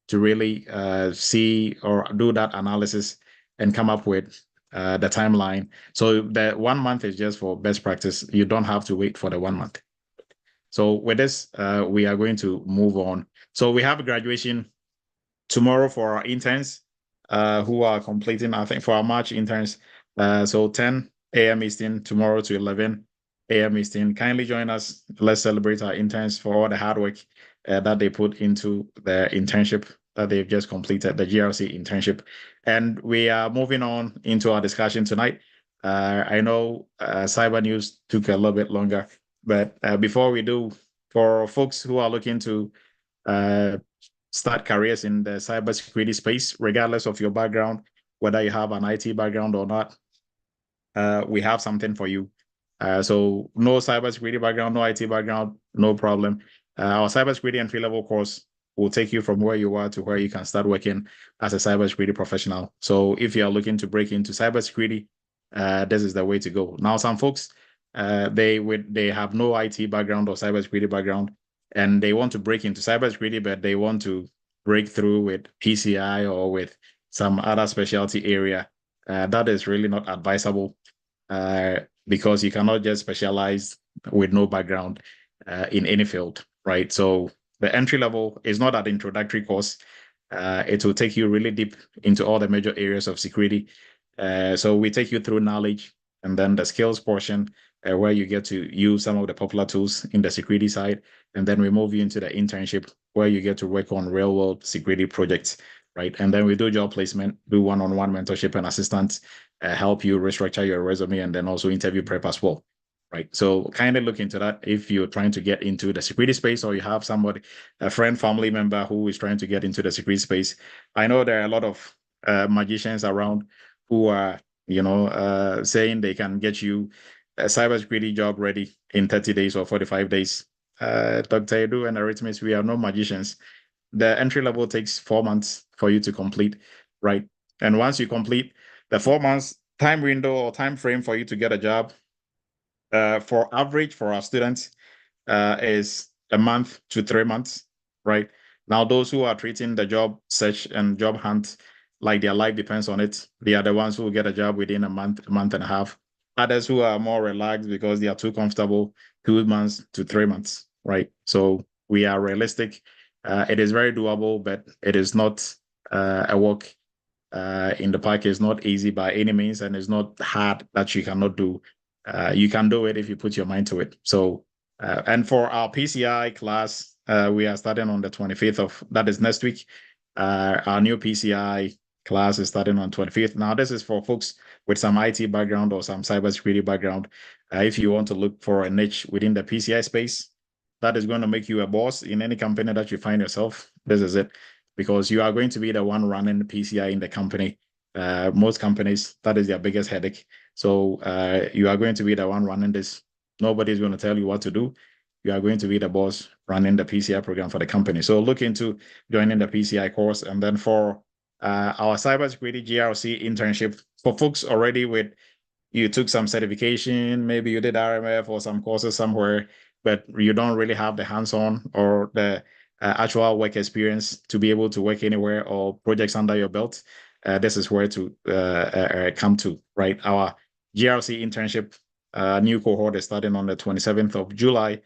to really see or do that analysis and come up with the timeline. So the 1 month is just for best practice. You don't have to wait for the 1 month. So with this, we are going to move on. So we have a graduation tomorrow for our interns who are completing, I think, for our March interns. So 10 a.m. Eastern tomorrow to 11 a.m. Eastern. Kindly join us. Let's celebrate our interns for all the hard work that they put into the internship that they've just completed, the GRC internship. And we are moving on into our discussion tonight. I know Cyber News took a little bit longer, but before we do, for folks who are looking to start careers in the cybersecurity space, regardless of your background, whether you have an IT background or not, we have something for you. So no cybersecurity background, no IT background, no problem. Our cybersecurity entry-level course will take you from where you are to where you can start working as a cybersecurity professional. So if you are looking to break into cybersecurity, this is the way to go. Now, some folks, they have no IT background or cybersecurity background, and they want to break into cybersecurity, but they want to break through with PCI or with some other specialty area. That is really not advisable because you cannot just specialize with no background in any field, right? So the entry level is not an introductory course. It will take you really deep into all the major areas of security. So we take you through knowledge and then the skills portion where you get to use some of the popular tools in the security side. And then we move you into the internship where you get to work on real world security projects right? And then we do job placement, do one-on-one mentorship and assistance, help you restructure your resume, and then also interview prep as well, right? So kind of look into that if you're trying to get into the security space, or you have somebody, a friend, family member who is trying to get into the security space. I know there are a lot of magicians around who are, saying they can get you a cybersecurity job ready in 30 days or 45 days. Dr. Edu and Eretmis, we are no magicians. The entry level takes 4 months for you to complete, right? And once you complete the 4 months time window or time frame for you to get a job, for average for our students, is a month to 3 months, right? Now, those who are treating the job search and job hunt like their life depends on it, they are the ones who will get a job within a month and a half. Others who are more relaxed because they are too comfortable, 2 months to 3 months, right? So we are realistic. It is very doable, but it is not a walk in the park. It's not easy by any means, and it's not hard that you cannot do. You can do it if you put your mind to it. So, and for our PCI class, we are starting on the 25th of, that is next week. Our new PCI class is starting on 25th. Now, this is for folks with some IT background or some cybersecurity background. If you want to look for a niche within the PCI space, that is going to make you a boss in any company that you find yourself. This is it, because you are going to be the one running the PCI in the company. Most companies, that is their biggest headache. So you are going to be the one running this. Nobody's going to tell you what to do. You are going to be the boss running the PCI program for the company. So look into joining the PCI course. And then for our cybersecurity GRC internship, for folks already with, you took some certification, maybe you did RMF or some courses somewhere, but you don't really have the hands-on or the actual work experience to be able to work anywhere or projects under your belt. This is where to come to, right? Our GRC internship new cohort is starting on the 27th of July.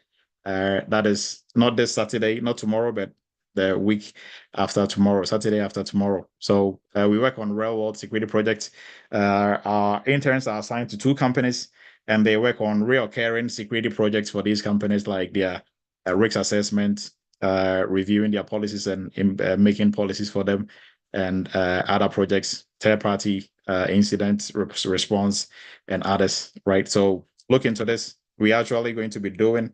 That is not this Saturday, not tomorrow, but the week after tomorrow, Saturday after tomorrow. So we work on real-world security projects. Our interns are assigned to 2 companies, and they work on recurring security projects for these companies, like their risk assessment, reviewing their policies and making policies for them, and other projects, third-party incident response, and others, right? So look into this. We're actually going to be doing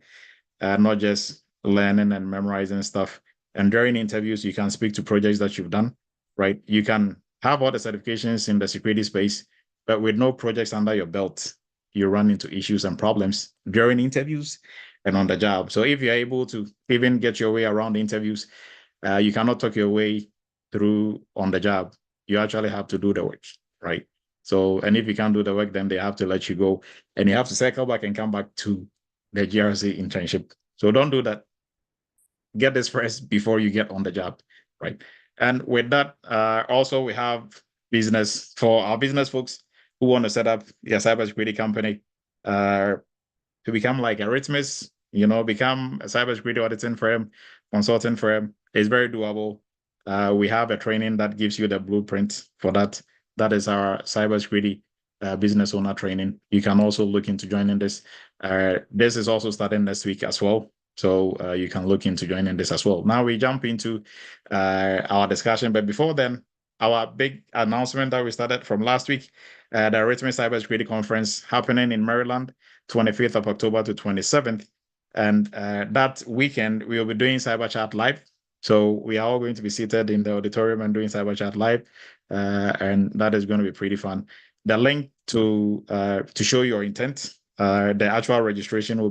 not just learning and memorizing stuff. And during interviews, you can speak to projects that you've done, right? You can have all the certifications in the security space, but with no projects under your belt, you run into issues and problems during interviews and on the job. So if you're able to even get your way around interviews, you cannot talk your way through on the job. You actually have to do the work, right? So, and if you can't do the work, then they have to let you go, and you have to circle back and come back to the GRC internship. So don't do that. Get this first before you get on the job, right? And with that, also we have business for our business folks who want to set up their cybersecurity company to become like Eretmis, become a cybersecurity auditing firm, consulting firm. It's very doable. We have a training that gives you the blueprint for that. That is our cybersecurity business owner training. You can also look into joining this. This is also starting next week as well. So you can look into joining this as well. Now we jump into our discussion. But before then, our big announcement that we started from last week, the Eretmis Cybersecurity Conference happening in Maryland, 25th of October to 27th. And that weekend, we will be doing Cyber Chat live. So we are all going to be seated in the auditorium and doing Cyber Chat live. And that is going to be pretty fun. The link to show your intent, the actual registration will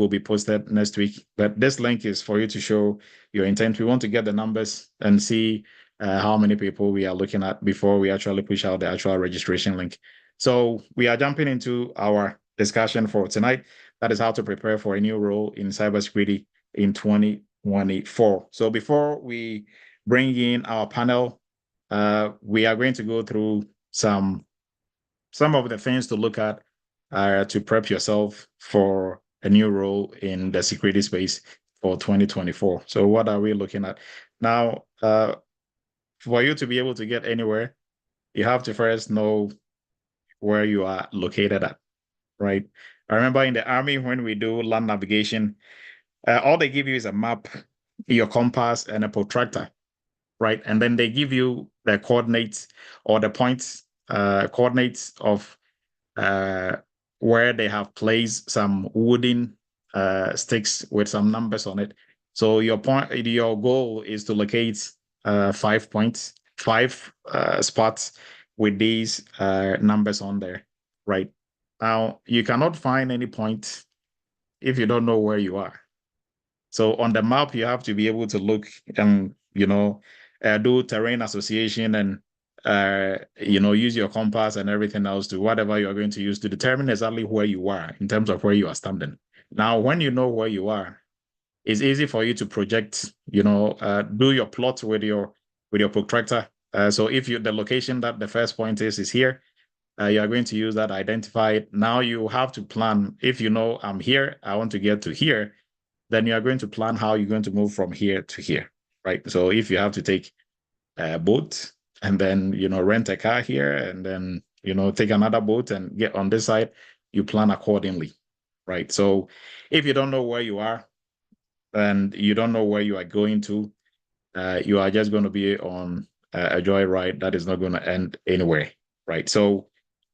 be posted next week. But this link is for you to show your intent. We want to get the numbers and see how many people we are looking at before we actually push out the actual registration link. So we are jumping into our discussion for tonight. That is how to prepare for a new role in cybersecurity in 2024. So before we bring in our panel, we are going to go through some of the things to look at to prep yourself for a new role in the security space for 2024. So what are we looking at? Now, for you to be able to get anywhere, you have to first know where you are located at, right? I remember in the Army, when we do land navigation, all they give you is a map, your compass, and a protractor, right? And then they give you the coordinates or the points, coordinates of where they have placed some wooden sticks with some numbers on it. So your goal is to locate 5 points, 5 spots with these numbers on there, right? Now, you cannot find any point if you don't know where you are. So on the map, you have to be able to look and, do terrain association and, use your compass and everything else to whatever you're going to use to determine exactly where you are in terms of where you are standing. Now, when you know where you are, it's easy for you to project, do your plot with your protractor. So if the location that the first point is here, you are going to use that, identify it. Now you have to plan. If you know I'm here, I want to get to here, then you are going to plan how you're going to move from here to here, right? So if you have to take a boat and then, rent a car here and then, take another boat and get on this side, you plan accordingly, right? So if you don't know where you are and you don't know where you are going to, you are just going to be on a joyride that is not going to end anywhere, right? So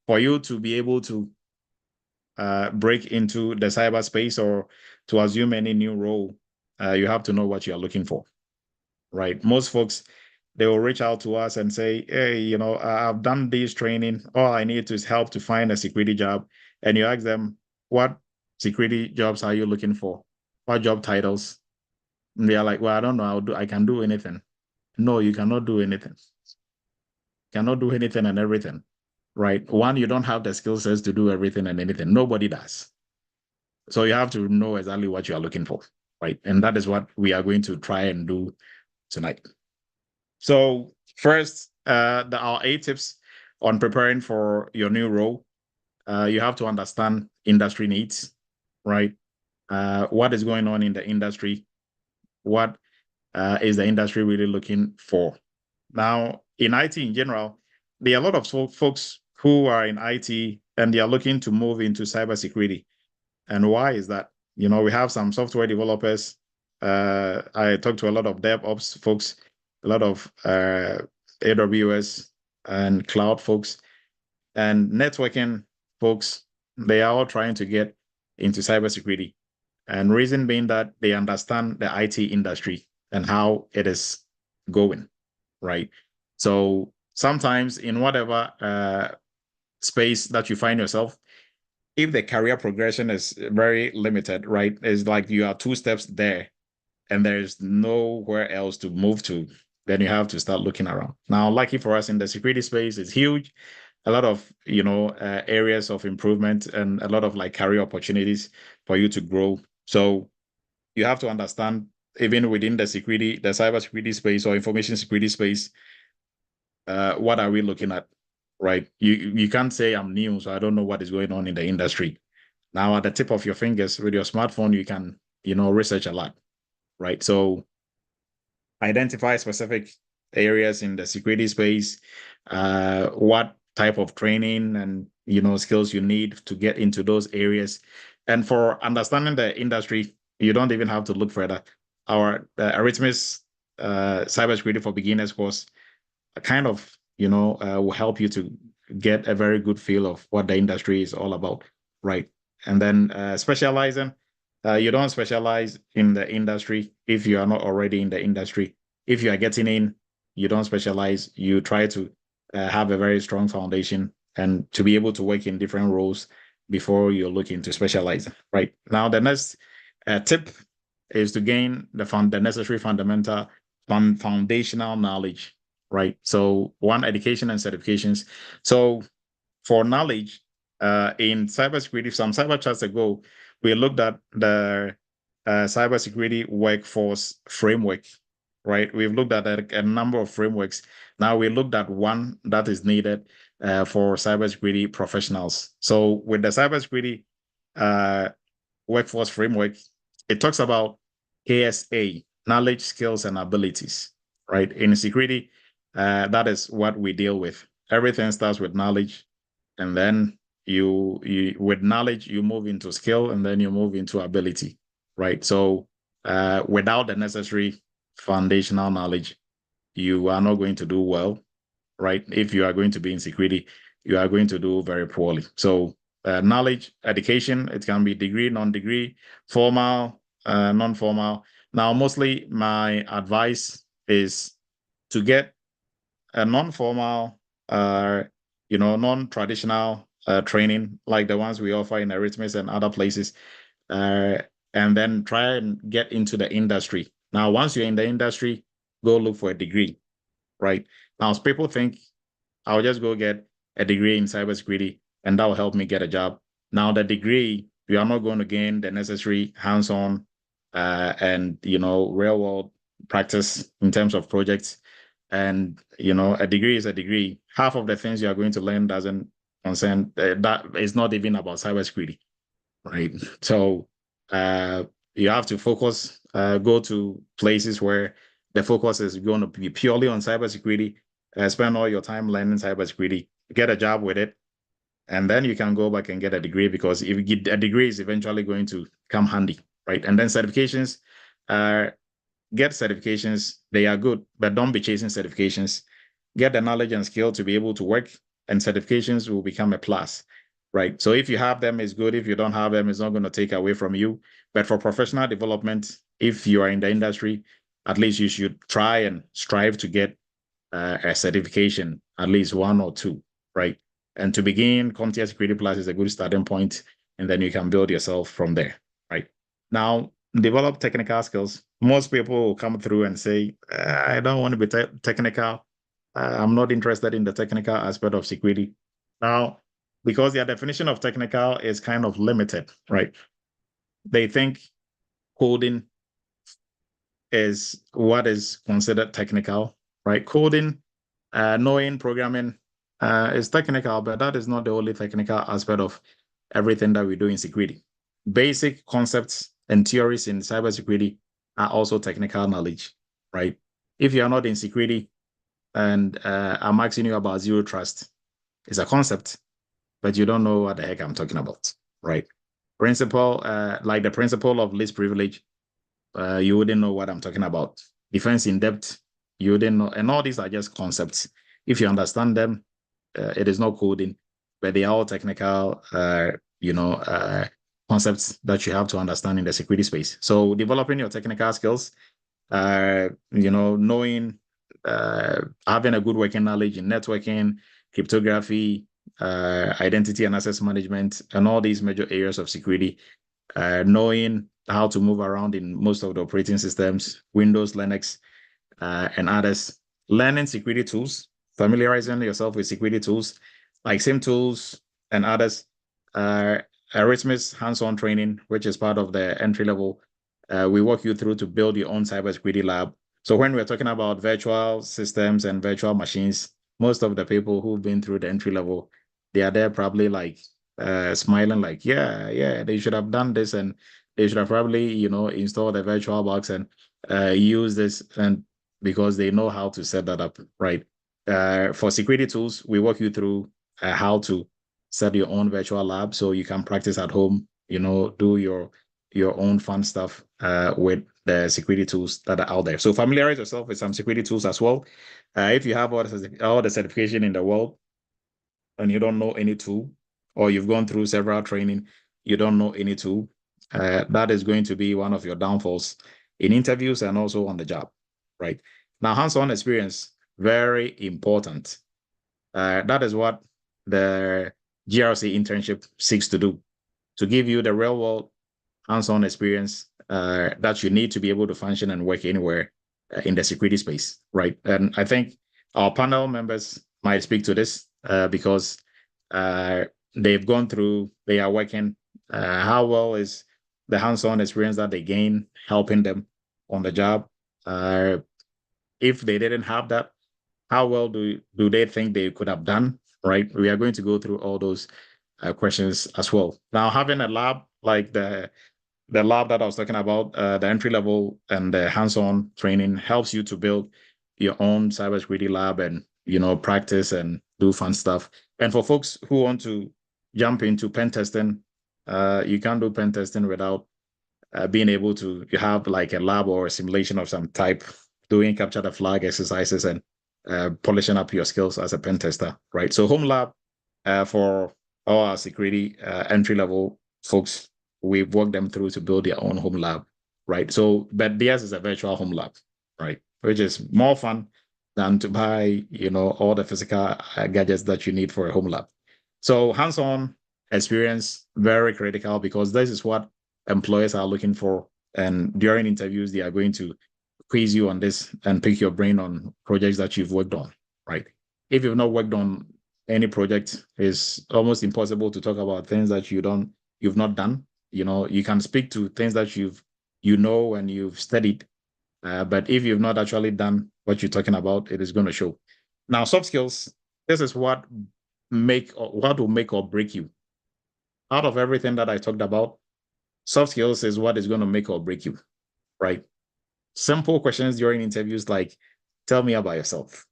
for you to be able to break into the cyberspace or to assume any new role, you have to know what you are looking for, right? Most folks, they will reach out to us and say, hey, I've done this training. All I need is help to find a security job. And you ask them, what security jobs are you looking for? What job titles? And they are like, well, I don't know. I can do anything. No, you cannot do anything. Cannot do anything and everything, right? One, you don't have the skill sets to do everything and anything. Nobody does. So you have to know exactly what you are looking for, right? And that is what we are going to try and do tonight. So first, our 8 tips on preparing for your new role. You have to understand industry needs, right? What is going on in the industry? What is the industry really looking for? Now, in IT in general, there are a lot of folks who are in IT and they are looking to move into cybersecurity. And why is that? We have some software developers. I talk to a lot of DevOps folks, a lot of AWS and cloud folks, and networking folks. They are all trying to get into cybersecurity. And reason being that they understand the IT industry and how it is going, right? So sometimes in whatever space that you find yourself, if the career progression is very limited, right? It's like you are 2 steps there and there's nowhere else to move to, then you have to start looking around. Now, lucky for us in the security space, it's huge. A lot of, areas of improvement and a lot of career opportunities for you to grow. So you have to understand, even within the cybersecurity space or information security space, what are we looking at? Right? You can't say I'm new, so I don't know what is going on in the industry. Now, at the tip of your fingers with your smartphone, you can, research a lot, right? So identify specific areas in the security space, what type of training and, skills you need to get into those areas. And for understanding the industry, you don't even have to look further. Our Eretmis Cybersecurity for Beginners course kind of, will help you to get a very good feel of what the industry is all about, right? And then specializing, you don't specialize in the industry if you are not already in the industry. If you are getting in, you don't specialize. You try to have a very strong foundation and to be able to work in different roles before you're looking to specialize, right? Now, the next tip is to gain the necessary foundational knowledge, right? So one, education and certifications. So for knowledge, in cybersecurity, some cyber chats ago, we looked at the cybersecurity workforce framework, right? We've looked at a number of frameworks. Now we looked at one that is needed for cybersecurity professionals. So with the cybersecurity workforce framework, it talks about KSA, knowledge, skills, and abilities, right? In security, that is what we deal with. Everything starts with knowledge, and then you with knowledge, you move into skill, and then you move into ability, right? So without the necessary foundational knowledge, you are not going to do well, right? If you are going to be in security, you are going to do very poorly. So knowledge, education, it can be degree, non-degree, formal, non-formal. Now, mostly my advice is to get a non-formal, non-traditional training like the ones we offer in Eretmis and other places, and then try and get into the industry. Now, once you're in the industry, go look for a degree, right? Now, people think I'll just go get a degree in cybersecurity and that will help me get a job. Now, the degree, you are not going to gain the necessary hands-on and real world practice in terms of projects. And a degree is a degree. Half of the things you are going to learn doesn't concern that is not even about cybersecurity, right? So you have to focus, go to places where the focus is going to be purely on cybersecurity. Spend all your time learning cybersecurity, get a job with it, and then you can go back and get a degree, because if you get a degree is eventually going to come handy, right? And then certifications, get certifications. They are good, but don't be chasing certifications. Get the knowledge and skill to be able to work, and certifications will become a plus, right? So if you have them, it's good. If you don't have them, it's not going to take away from you. But for professional development, if you are in the industry, at least you should try and strive to get a certification, at least one or two, right? And to begin, CompTIA Security Plus is a good starting point, and then you can build yourself from there, right? Now, develop technical skills. Most people will come through and say, I don't want to be technical. I'm not interested in the technical aspect of security. Now, because their definition of technical is kind of limited, right? They think coding is what is considered technical, right? Coding, knowing programming is technical, but that is not the only technical aspect of everything that we do in security. Basic concepts and theories in cybersecurity are also technical knowledge, right? If you are not in security and I'm asking you about zero trust, it's a concept, but you don't know what the heck I'm talking about, right? Principle, like the principle of least privilege, you wouldn't know what I'm talking about. Defense in depth, you wouldn't know. And all these are just concepts. If you understand them, it is not coding, but they are all technical, concepts that you have to understand in the security space. So developing your technical skills, knowing, having a good working knowledge in networking, cryptography, identity and access management, and all these major areas of security, knowing how to move around in most of the operating systems, Windows, Linux, and others, learning security tools, familiarizing yourself with security tools, like SIM tools and others, Eretmis hands-on training, which is part of the entry level. We walk you through to build your own cybersecurity lab. So when we're talking about virtual systems and virtual machines, most of the people who've been through the entry level, they are there probably like smiling like, yeah, they should have done this, and they should have probably, installed a virtual box and use this, and because they know how to set that up, right? For security tools, we walk you through how to set your own virtual lab so you can practice at home, do your own fun stuff with the security tools that are out there. So familiarize yourself with some security tools as well. If you have all the certification in the world and you don't know any tool, or you've gone through several training, you don't know any tool, that is going to be one of your downfalls in interviews and also on the job, right? Now, hands-on experience, very important. That is what the GRC internship seeks to do, to give you the real world hands-on experience that you need to be able to function and work anywhere in the security space, right? And I think our panel members might speak to this because they've gone through, they are working. How well is the hands-on experience that they gain helping them on the job? If they didn't have that, how well do they think they could have done, right? We are going to go through all those questions as well. Now, having a lab like the lab that I was talking about, the entry level and the hands-on training helps you to build your own cybersecurity lab and, practice and do fun stuff. And for folks who want to jump into pen testing, you can't do pen testing without being able to have like a lab or a simulation of some type doing capture the flag exercises and polishing up your skills as a pen tester, right? So home lab for all our security entry level folks, we've walked them through to build their own home lab, right? So, but theirs is a virtual home lab, right? Which is more fun than to buy, all the physical gadgets that you need for a home lab. So hands-on experience, very critical, because this is what employers are looking for. And during interviews, they are going to quiz you on this and pick your brain on projects that you've worked on, right? If you've not worked on any project, it's almost impossible to talk about things that you've not done. You can speak to things that and you've studied, but if you've not actually done what you're talking about, it is going to show. Now, soft skills, this is what will make or break you. Out of everything that I talked about, soft skills is what is going to make or break you, right? Simple questions during interviews like, tell me about yourself.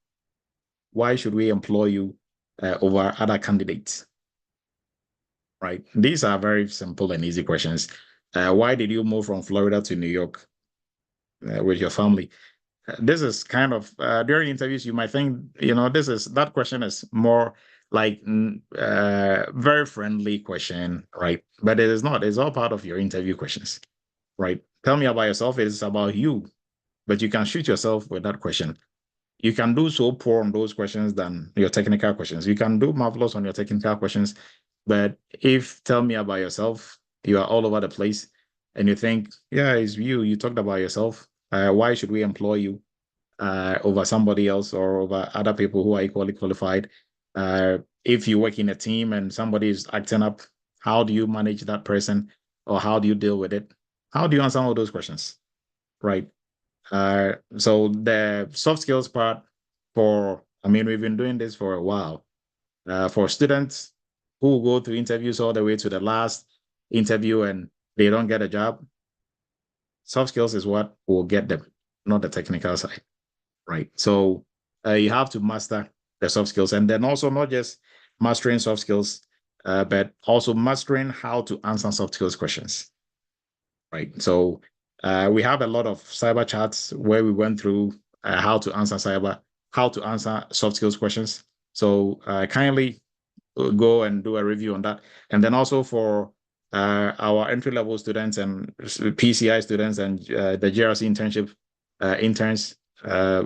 Why should we employ you over other candidates? Right? These are very simple and easy questions. Why did you move from Florida to New York with your family? This is kind of, during interviews, you might think, that question is more like very friendly question, right? But it is not. It's all part of your interview questions, right? Tell me about yourself. It's about you, but you can shoot yourself with that question. You can do so poor on those questions than your technical questions. You can do marvelous on your technical questions, but if tell me about yourself, you are all over the place and you think, yeah, it's you talked about yourself. Why should we employ you over somebody else or over other people who are equally qualified? If you work in a team and somebody is acting up, how do you manage that person, or how do you deal with it? How do you answer all those questions, right? So the soft skills part we've been doing this for a while. For students who go through interviews all the way to the last interview and they don't get a job, soft skills is what will get them, not the technical side, right? So you have to master the soft skills, and then also not just mastering soft skills, but also mastering how to answer soft skills questions, right? So we have a lot of cyber chats where we went through how to answer soft skills questions. So kindly go and do a review on that. And then also for our entry-level students and PCI students and the GRC internship interns,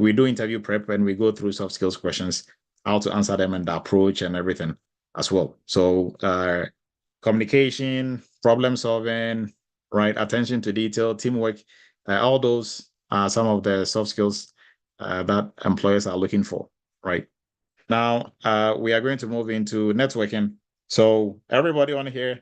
we do interview prep and we go through soft skills questions, how to answer them and the approach and everything as well. So communication, problem solving, right? Attention to detail, teamwork, all those are some of the soft skills that employers are looking for, right? Now, we are going to move into networking. So everybody on here,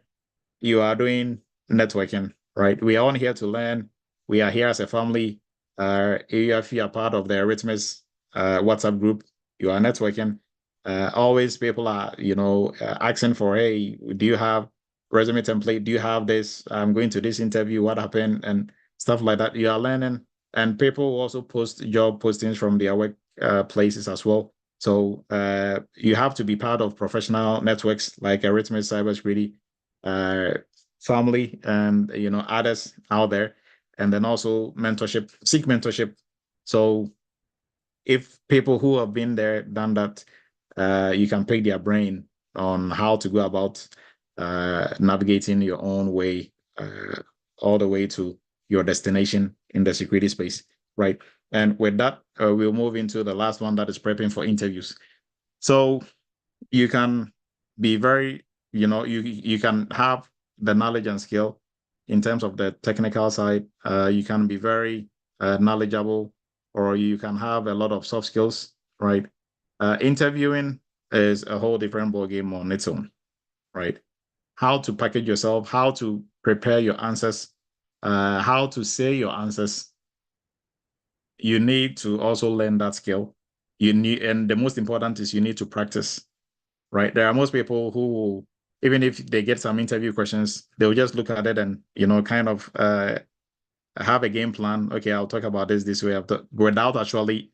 you are doing networking, right? We are on here to learn. We are here as a family. If you are part of the Eretmis WhatsApp group, you are networking. Always people are, asking for, hey, do you have resume template? Do you have this? I'm going to this interview. What happened? And stuff like that. You are learning. And people also post job postings from their work places as well. So you have to be part of professional networks like Eretmis Cybersecurity family and others out there, and then also seek mentorship. So if people who have been there, done that, you can pick their brain on how to go about navigating your own way all the way to your destination in the security space, right? And with that, we'll move into the last one, that is prepping for interviews. So you can be very, you can have the knowledge and skill in terms of the technical side. You can be very knowledgeable, or you can have a lot of soft skills, right? Interviewing is a whole different ballgame on its own, right? How to package yourself, how to prepare your answers, how to say your answers. You need to also learn that skill. And the most important is you need to practice, right? There are most people who will, even if they get some interview questions, they'll just look at it and, kind of have a game plan. Okay, I'll talk about this way, without actually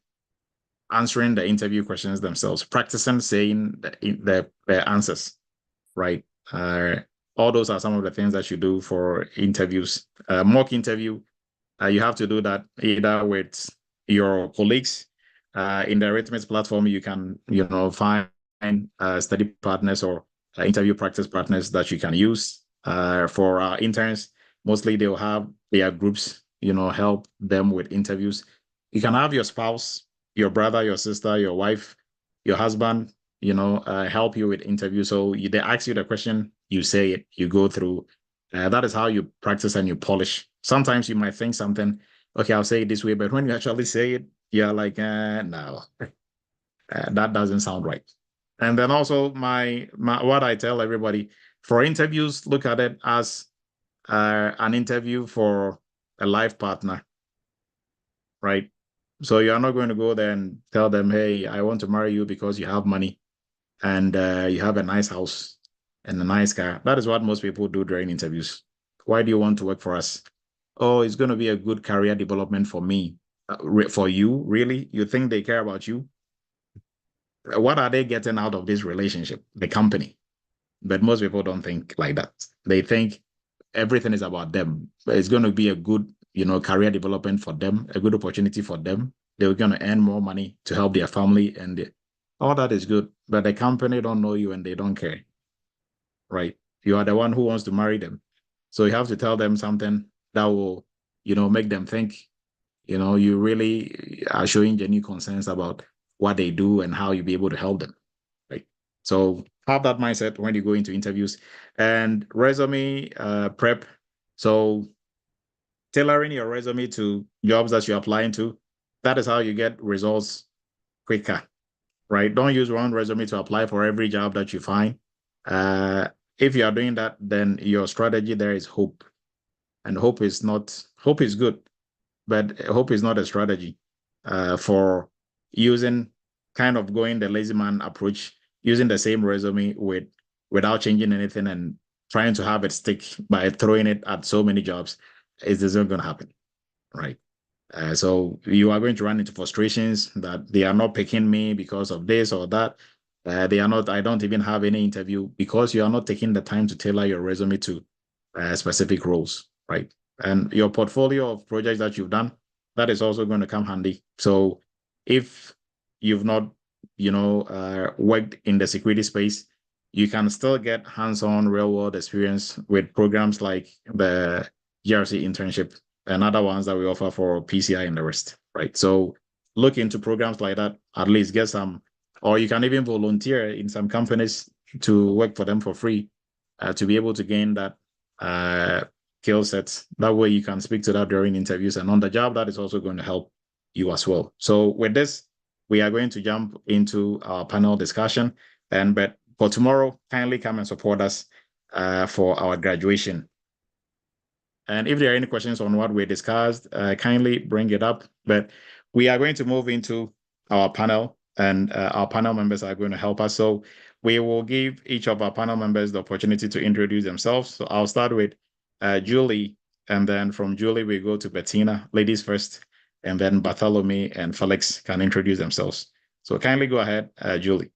answering the interview questions themselves, practicing saying the answers, right? All those are some of the things that you do for interviews. Mock interview, you have to do that either with your colleagues. In the Eretmis platform, you can, find study partners or interview practice partners that you can use. For our interns, mostly they'll have their groups, help them with interviews. You can have your spouse, your brother, your sister, your wife, your husband, help you with interviews. So they ask you the question, you say it, you go through. That is how you practice and you polish. Sometimes you might think something, okay, I'll say it this way, but when you actually say it, you're like, no, that doesn't sound right. And then also my what I tell everybody for interviews, look at it as an interview for a life partner, right? So you're not going to go there and tell them, hey, I want to marry you because you have money and you have a nice house and a nice car. That is what most people do during interviews. Why do you want to work for us? Oh, it's going to be a good career development for me. For you, really? You think they care about you? What are they getting out of this relationship? The company. But most people don't think like that. They think everything is about them. It's going to be a good, career development for them, a good opportunity for them. They're going to earn more money to help their family, and all that is good. But the company don't know you and they don't care, right? You are the one who wants to marry them. So you have to tell them something that will, make them think, you really are showing genuine concerns about what they do and how you'll be able to help them, right? So have that mindset when you go into interviews. And resume prep. So tailoring your resume to jobs that you're applying to, that is how you get results quicker, right? Don't use one resume to apply for every job that you find. If you are doing that, then your strategy there is hope. And hope is good, but hope is not a strategy for using kind of going the lazy man approach, using the same resume without changing anything and trying to have it stick by throwing it at so many jobs. It isn't going to happen, right? So you are going to run into frustrations that they are not picking me because of this or that. I don't even have any interview because you are not taking the time to tailor your resume to specific roles, right? And your portfolio of projects that you've done, that is also going to come handy. So if you've not, worked in the security space, you can still get hands-on real-world experience with programs like the GRC internship and other ones that we offer for PCI and the rest, right? So look into programs like that, at least get some, or you can even volunteer in some companies to work for them for free to be able to gain that skill sets. That way you can speak to that during interviews, and on the job, that is also going to help you as well. So with this, we are going to jump into our panel discussion. But for tomorrow, kindly come and support us for our graduation. And if there are any questions on what we discussed, kindly bring it up. But we are going to move into our panel, and our panel members are going to help us. So we will give each of our panel members the opportunity to introduce themselves. So I'll start with Julie, and then from Julie, we go to Bettina, ladies first, and then Bartholomew and Felix can introduce themselves. So kindly go ahead, Julie.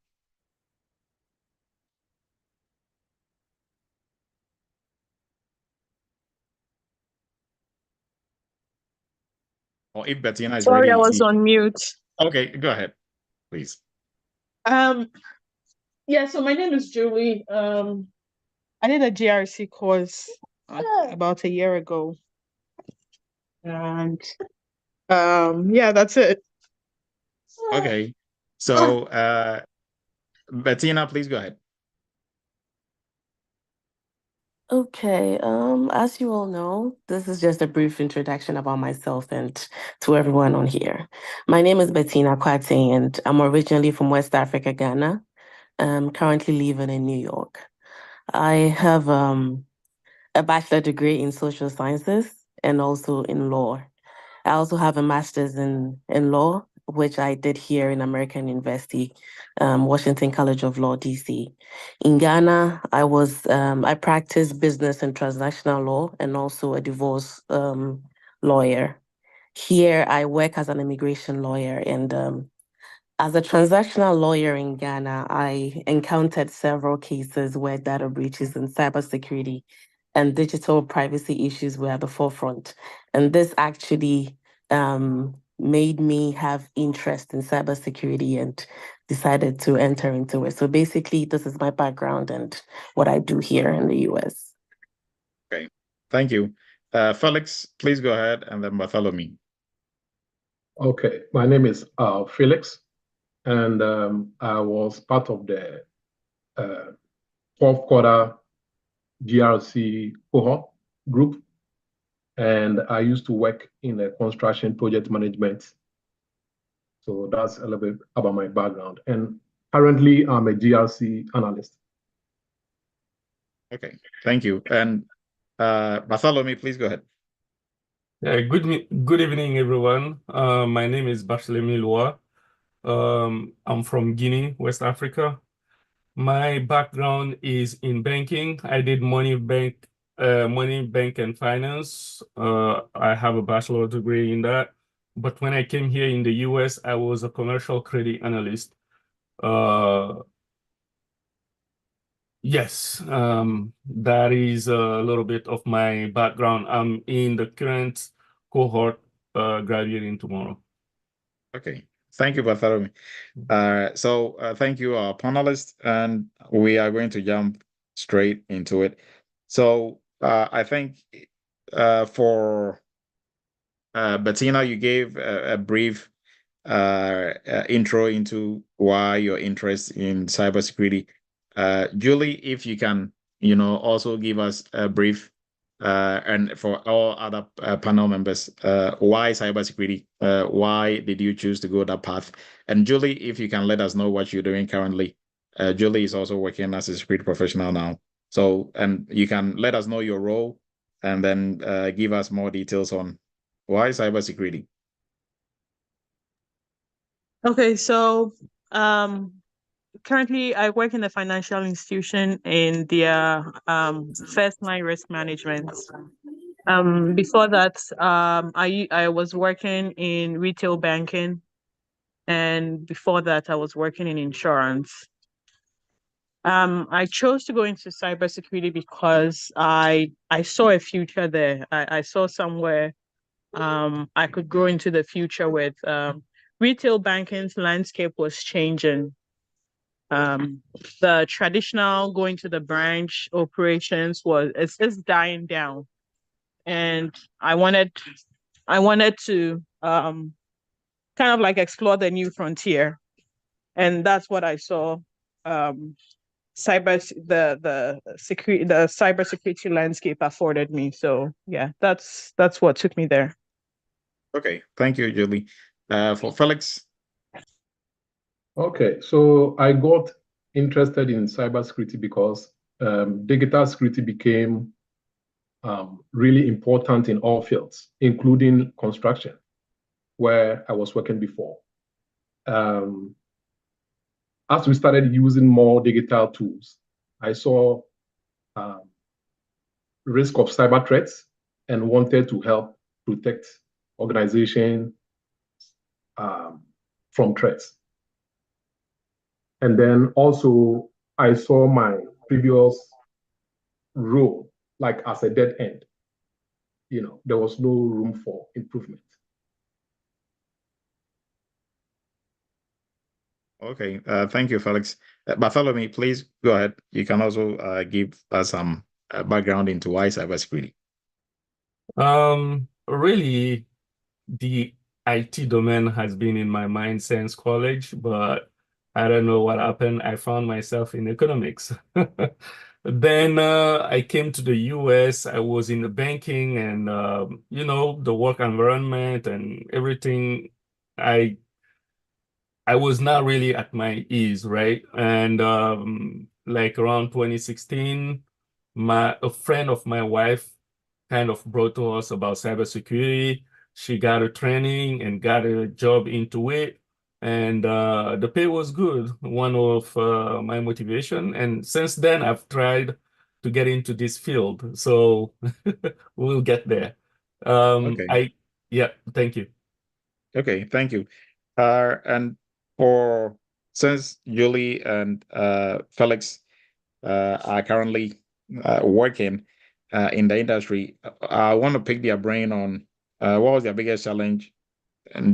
Or if Bettina is Sorry, ready. I was on mute. Okay, go ahead, please. Yeah, so my name is Julie. I did a GRC course about a year ago. And yeah, that's it. Okay. So Bettina, please go ahead. Okay, as you all know, this is just a brief introduction about myself and to everyone on here. My name is Bettina Kwate, and I'm originally from West Africa, Ghana. I'm currently living in New York. I have a bachelor degree in social sciences and also in law. I also have a master's in law, which I did here in American University, Washington College of Law, DC. In Ghana, I practiced business and transactional law and also a divorce lawyer. Here, I work as an immigration lawyer, and as a transactional lawyer in Ghana, I encountered several cases where data breaches and cybersecurity and digital privacy issues were at the forefront. And this actually made me have interest in cybersecurity and decided to enter into it. So basically, this is my background and what I do here in the US. Okay, thank you. Felix, please go ahead, and then Bartholomew. Okay, my name is Felix, and I was part of the fourth quarter GRC cohort group, and I used to work in the construction project management. So that's a little bit about my background. And currently, I'm a GRC analyst. Okay, thank you. And Bartholomew, please go ahead. Yeah, good evening, everyone. My name is Bartholomew Loa. I'm from Guinea, West Africa. My background is in banking. I did money, bank, and finance. I have a bachelor degree in that. But when I came here in the US, I was a commercial credit analyst. Yes, that is a little bit of my background. I'm in the current cohort, graduating tomorrow. Okay, thank you, Bartholomew. Thank you, our panelists, and we are going to jump straight into it. So I think for Bettina, you gave a brief intro into why your interest in cybersecurity. Julie, if you can, also give us a brief, and for all other panel members, why cybersecurity? Why did you choose to go that path? And Julie, if you can let us know what you're doing currently. Julie is also working as a security professional now. So, and you can let us know your role and then give us more details on why cybersecurity. Okay, so currently I work in a financial institution in their first line risk management. Before that, I was working in retail banking, and before that, I was working in insurance. I chose to go into cybersecurity because I saw a future there. I saw somewhere I could grow into the future with. Retail banking's landscape was changing. The traditional going to the branch operations it's dying down, and I wanted to kind of like explore the new frontier, and that's what I saw. The cybersecurity landscape afforded me. So yeah, that's what took me there. Okay, thank you, Julie. For Felix. Okay, so I got interested in cybersecurity because digital security became really important in all fields, including construction, where I was working before. As we started using more digital tools, I saw risk of cyber threats and wanted to help protect organizations from threats. And then also, I saw my previous role like as a dead end. There was no room for improvement. Okay, thank you, Felix. Bartholomew, please go ahead. You can also give us some background into why cybersecurity. Really, the IT domain has been in my mind since college, but I don't know what happened. I found myself in economics. Then I came to the US. I was in the banking and, the work environment and everything. I was not really at my ease, right? And like around 2016, a friend of my wife kind of brought to us about cybersecurity. She got a training and got a job into it. And the pay was good, one of my motivation. And since then, I've tried to get into this field. So we'll get there. Okay. Yeah, thank you. Okay, thank you. And since Julie and Felix are currently working in the industry, I want to pick their brain on what was their biggest challenge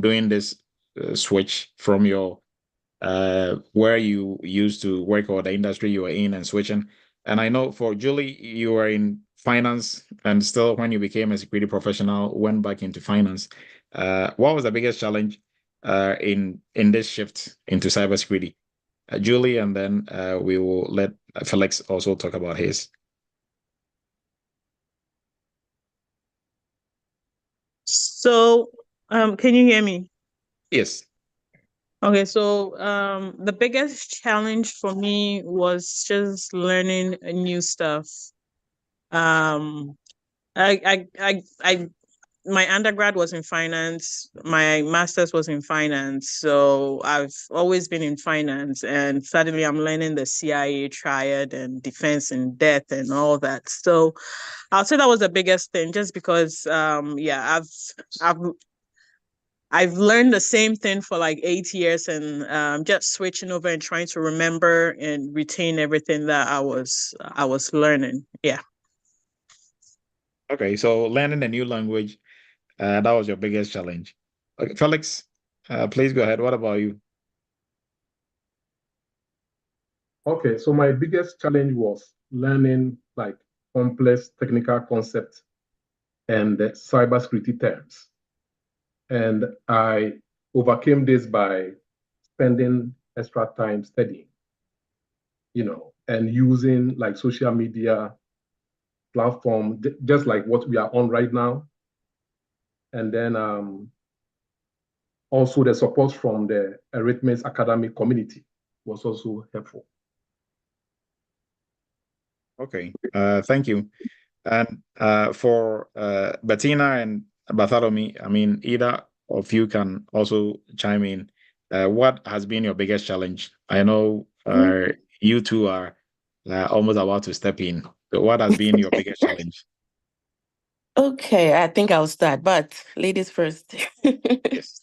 doing this switch from your where you used to work or the industry you were in and switching? And I know for Julie, you were in finance and still when you became a security professional, went back into finance. What was the biggest challenge in this shift into cybersecurity? Julie, and then we will let Felix also talk about his. So, can you hear me? Yes. Okay, so the biggest challenge for me was just learning new stuff. I my undergrad was in finance, my master's was in finance, so I've always been in finance, and suddenly I'm learning the CIA triad and defense and death and all that. So I'll say that was the biggest thing, just because yeah, I've learned the same thing for like 8 years, and just switching over and trying to remember and retain everything that I was learning. Yeah. Okay, so learning a new language, that was your biggest challenge. Okay, Felix, please go ahead. What about you? Okay, so my biggest challenge was learning like complex technical concepts and the cybersecurity terms. And I overcame this by spending extra time studying, and using like social media platform, just like what we are on right now. And then also the support from the Eretmis academic community was also helpful. Okay, thank you. And for Bettina and Bartholomew, I mean, either of you can also chime in. What has been your biggest challenge? I know you two are almost about to step in. So what has been your biggest challenge? Okay, I think I'll start, but ladies first. Yes.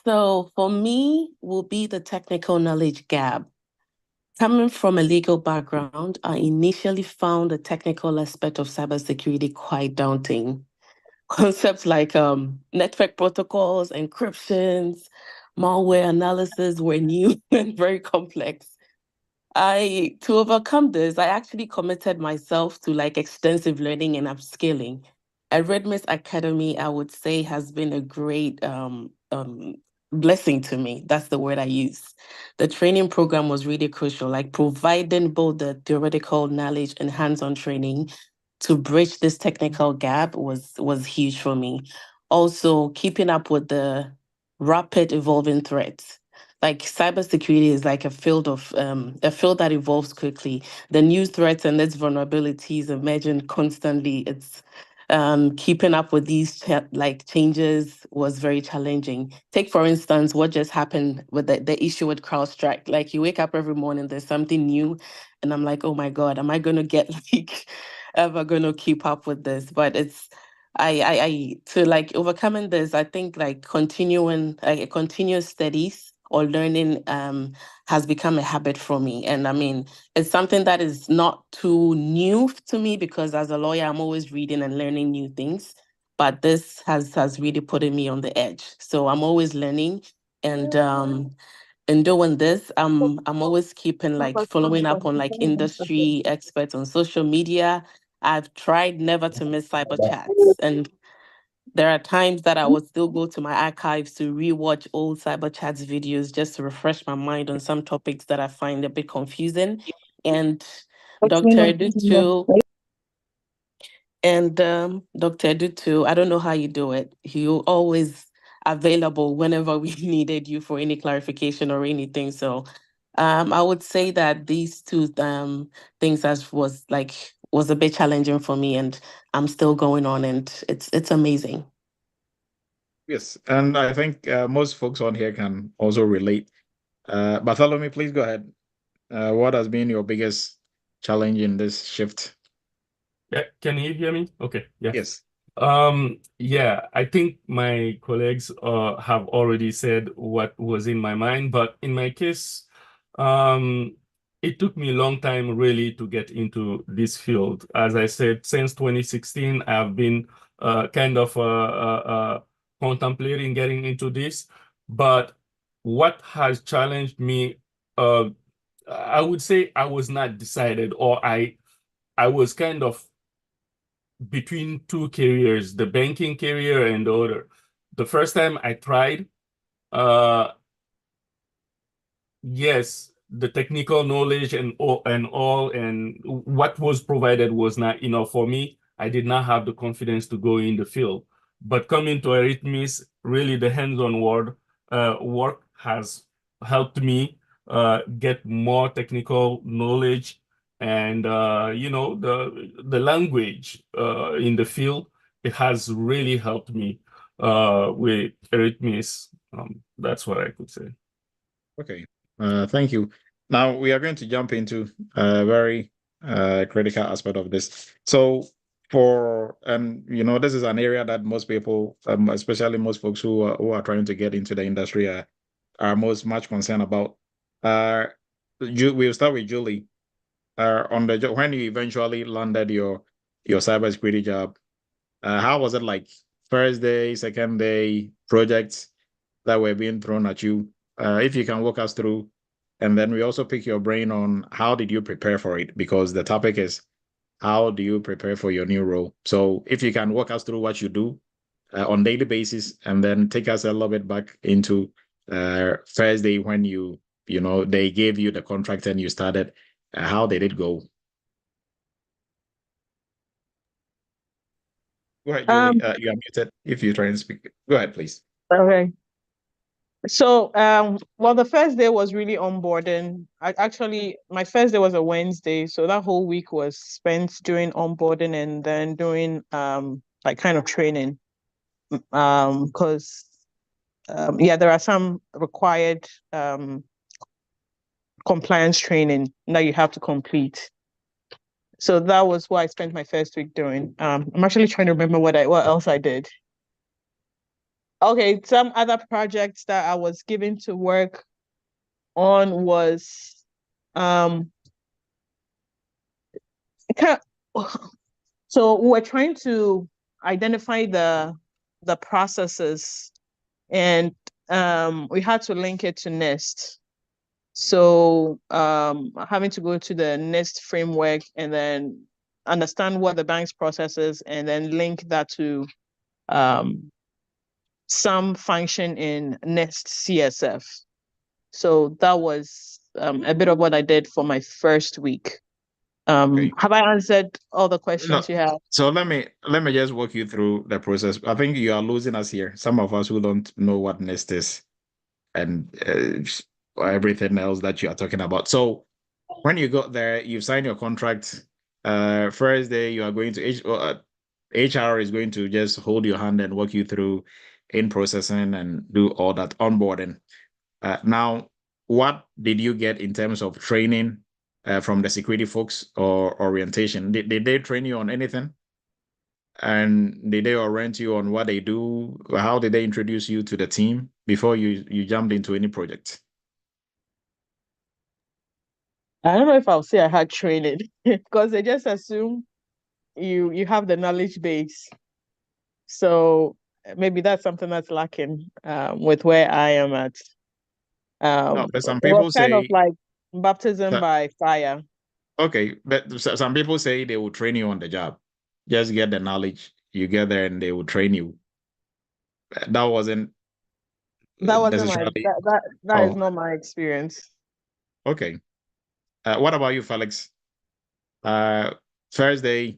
So for me, will be the technical knowledge gap. Coming from a legal background, I initially found the technical aspect of cybersecurity quite daunting. Concepts like network protocols, encryptions, malware analysis were new and very complex. To overcome this, I actually committed myself to like extensive learning and upskilling. Eretmis Academy, I would say, has been a great blessing to me. That's the word I use. The training program was really crucial, like providing both the theoretical knowledge and hands-on training to bridge this technical gap was huge for me. Also, keeping up with the rapid evolving threats. Like cybersecurity is like a field that evolves quickly. The new threats and its vulnerabilities emerging constantly. It's keeping up with these changes was very challenging. Take for instance what just happened with the issue with CrowdStrike. Like you wake up every morning, there's something new, and I'm like, oh my God, am I gonna get like ever gonna keep up with this? But it's I to like overcoming this, I think like continuous studies or learning has become a habit for me. And I mean, it's something that is not too new to me because as a lawyer, I'm always reading and learning new things. But this has really put me on the edge. So I'm always learning, and in doing this, I'm always keeping like following up on like industry experts on social media. I've tried never to miss cyber chats, and there are times that I would still go to my archives to rewatch old cyber chats videos just to refresh my mind on some topics that I find a bit confusing. And Dr. Dutu Dr. Dutu, I don't know how you do it. You always available whenever we needed you for any clarification or anything. So I would say that these two things was a bit challenging for me, and I'm still going on, and it's amazing. Yes, and I think most folks on here can also relate. Bartholomew, please go ahead. What has been your biggest challenge in this shift? Yeah, can you hear me? Okay, yes. Yes. Yeah, I think my colleagues have already said what was in my mind, but in my case, it took me a long time really to get into this field. As I said, since 2016, I've been kind of contemplating getting into this, but what has challenged me, I would say I was not decided, or I was kind of between two careers, the banking career and the other. The first time I tried, yes, the technical knowledge and all and what was provided was not enough for me. I did not have the confidence to go in the field. But coming to Eretmis, really the hands-on work has helped me get more technical knowledge, and the language in the field. It has really helped me with Eretmis. That's what I could say. Okay. Thank you. Now we are going to jump into a very critical aspect of this. So for this is an area that most people, especially most folks who are trying to get into the industry, are much concerned about. We'll start with Julie. When you eventually landed your cybersecurity job, how was it like? First day, second day, projects that were being thrown at you? If you can walk us through, and then we also pick your brain on how did you prepare for it, because the topic is how do you prepare for your new role. So if you can walk us through what you do on daily basis, and then take us a little bit back into first day when they gave you the contract and you started, how did it go? Go ahead, Julie. You are muted if you're trying to speak. Go ahead, please. Okay. So, well, the first day was really onboarding. My first day was a Wednesday, so that whole week was spent doing onboarding and then doing like kind of training. Because there are some required compliance training that you have to complete. So that was what I spent my first week doing. I'm actually trying to remember what else I did. Okay, some other projects that I was given to work on was so we're trying to identify the processes, and we had to link it to NIST. So having to go to the NIST framework and then understand what the bank's process is, and then link that to some function in NIST CSF. So that was a bit of what I did for my first week. Okay. Have I answered all the questions you have? So let me just walk you through the process. I think you are losing us here. Some of us who don't know what NIST is and everything else that you are talking about. So when you got there, you sign your contract. First day, you are going to HR is going to just hold your hand and walk you through in processing and do all that onboarding. Now, what did you get in terms of training from the security folks or orientation? Did they train you on anything? And did they orient you on what they do? How did they introduce you to the team before you jumped into any project? I don't know if I'll say I had training because they just assume you have the knowledge base. So maybe that's something that's lacking with where I am at. No, but some It was people kind of say like baptism that, by fire. okay, but some people say they will train you on the job. Just get the knowledge, you get there and they will train you. That wasn't necessarily. That is not my experience. Okay. What about you, Felix? First day,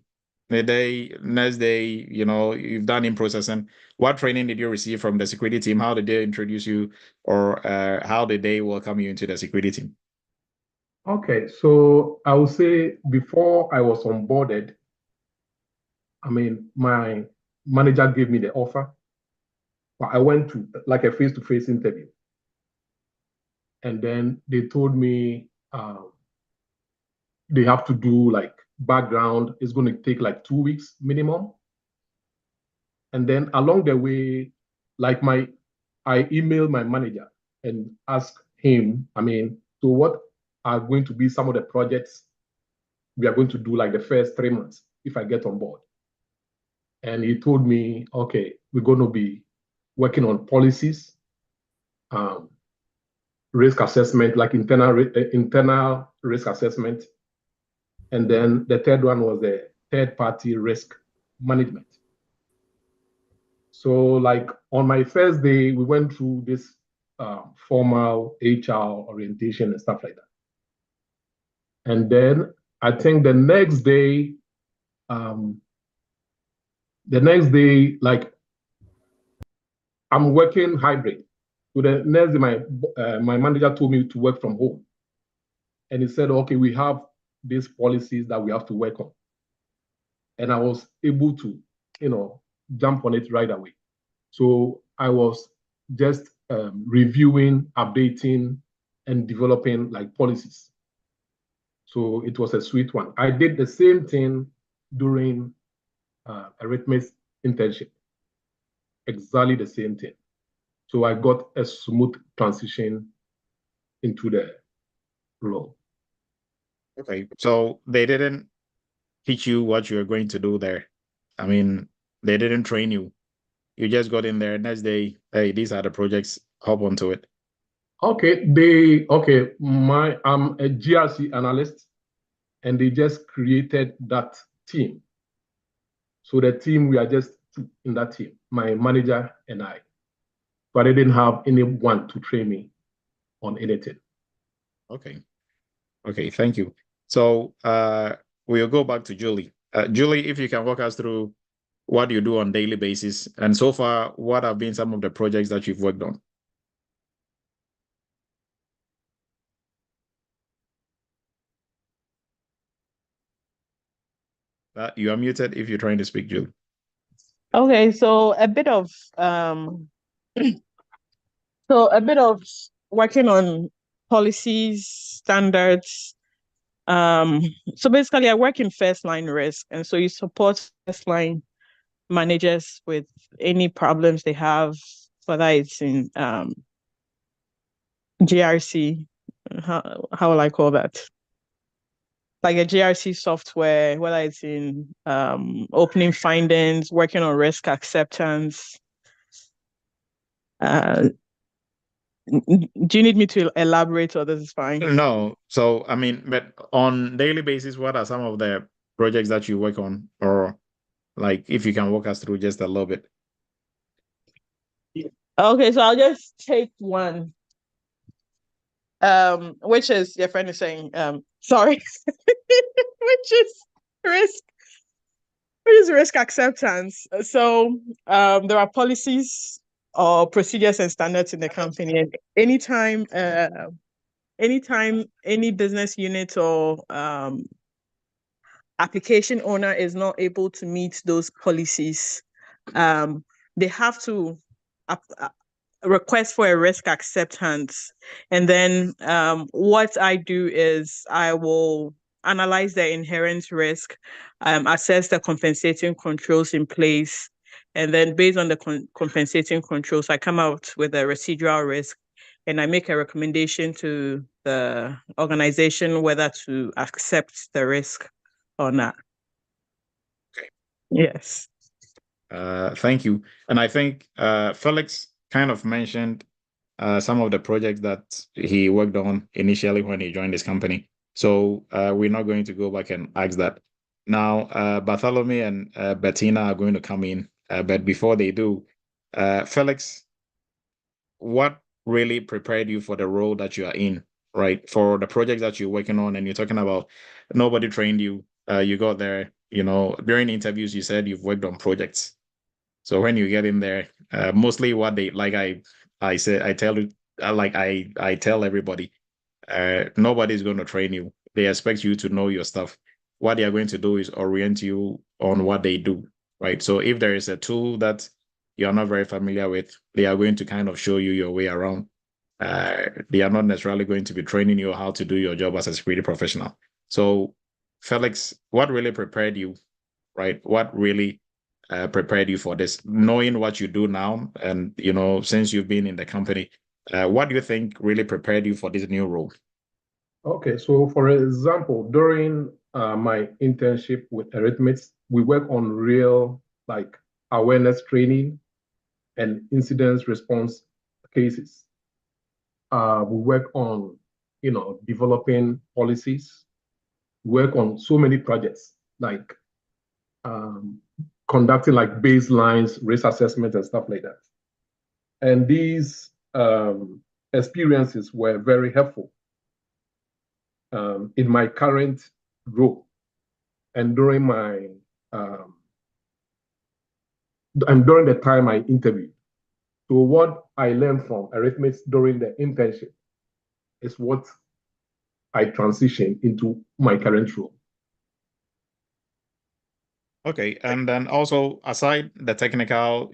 next day, you've done in processing. What training did you receive from the security team? How did they introduce you, or how did they welcome you into the security team? Okay, so I would say before I was onboarded, my manager gave me the offer, but I went to like a face-to-face interview. And then they told me they have to do like background. It's going to take like 2 weeks minimum. And then along the way, I emailed my manager and asked him, so what are going to be some of the projects we are going to do like the first 3 months if I get on board? And he told me, okay, we're going to be working on policies, risk assessment, like internal risk assessment. And then the third one was the third-party risk management. So like on my first day, we went through this formal HR orientation and stuff like that. And then I think the next day, like I'm working hybrid. So the next day, my manager told me to work from home. And he said, okay, we have these policies that we have to work on. And I was able to, jump on it right away. So I was just reviewing, updating, and developing like policies. So it was a sweet one. I did the same thing during Eretmis internship. Exactly the same thing. So I got a smooth transition into the role. Okay, so they didn't teach you what you were going to do there. I mean, they didn't train you. You just got in there. Next day, hey, these are the projects. Hop onto it. Okay, I'm a GRC analyst, and they just created that team. So the team, we are just in that team, my manager and I. But I didn't have anyone to train me on anything. Okay, thank you. So we'll go back to Julie. Julie, if you can walk us through what you do on a daily basis, and so far, what have been some of the projects that you've worked on? You are muted if you're trying to speak, Julie. Okay, so a bit of working on policies, standards. So basically I work in first line risk, and so you support first line managers with any problems they have, whether it's in GRC, how will I call that? Like a GRC software, whether it's in opening findings, working on risk acceptance. Do you need me to elaborate, or this is fine? No. So, I mean, but on daily basis, what are some of the projects that you work on? Or like, if you can walk us through just a little bit. Okay, so I'll just take one. Which is, your friend is saying, sorry, which is risk acceptance. So there are policies or procedures and standards in the company, and anytime any business unit or application owner is not able to meet those policies, they have to request for a risk acceptance. And then what I do is I will analyze the inherent risk, assess the compensating controls in place, and then based on the compensating controls, I come out with a residual risk, and I make a recommendation to the organization whether to accept the risk or not. Okay. Yes. Thank you. And I think Felix kind of mentioned some of the projects that he worked on initially when he joined his company. So we're not going to go back and ask that. Now, Bartholomew and Bettina are going to come in. But before they do, Felix, what really prepared you for the role that you are in, right? For the projects that you're working on, and you're talking about nobody trained you. You got there, during interviews, you said you've worked on projects. So when you get in there, mostly what they like, I tell everybody, nobody's going to train you. They expect you to know your stuff. What they are going to do is orient you on what they do, right? So if there is a tool that you're not very familiar with, they are going to kind of show you your way around. They are not necessarily going to be training you how to do your job as a security professional. So, Felix, what really prepared you, right? What really prepared you for this, knowing what you do now, and since you've been in the company, what do you think really prepared you for this new role? Okay, so for example, during my internship with Eretmis, we work on real awareness training and incident response cases. We work on, developing policies, work on so many projects, like conducting like baselines, risk assessment, and stuff like that. And these experiences were very helpful in my current role and during my and during the time I interviewed. So what I learned from Eretmis during the internship is what I transitioned into my current role. Okay, and then also aside the technical,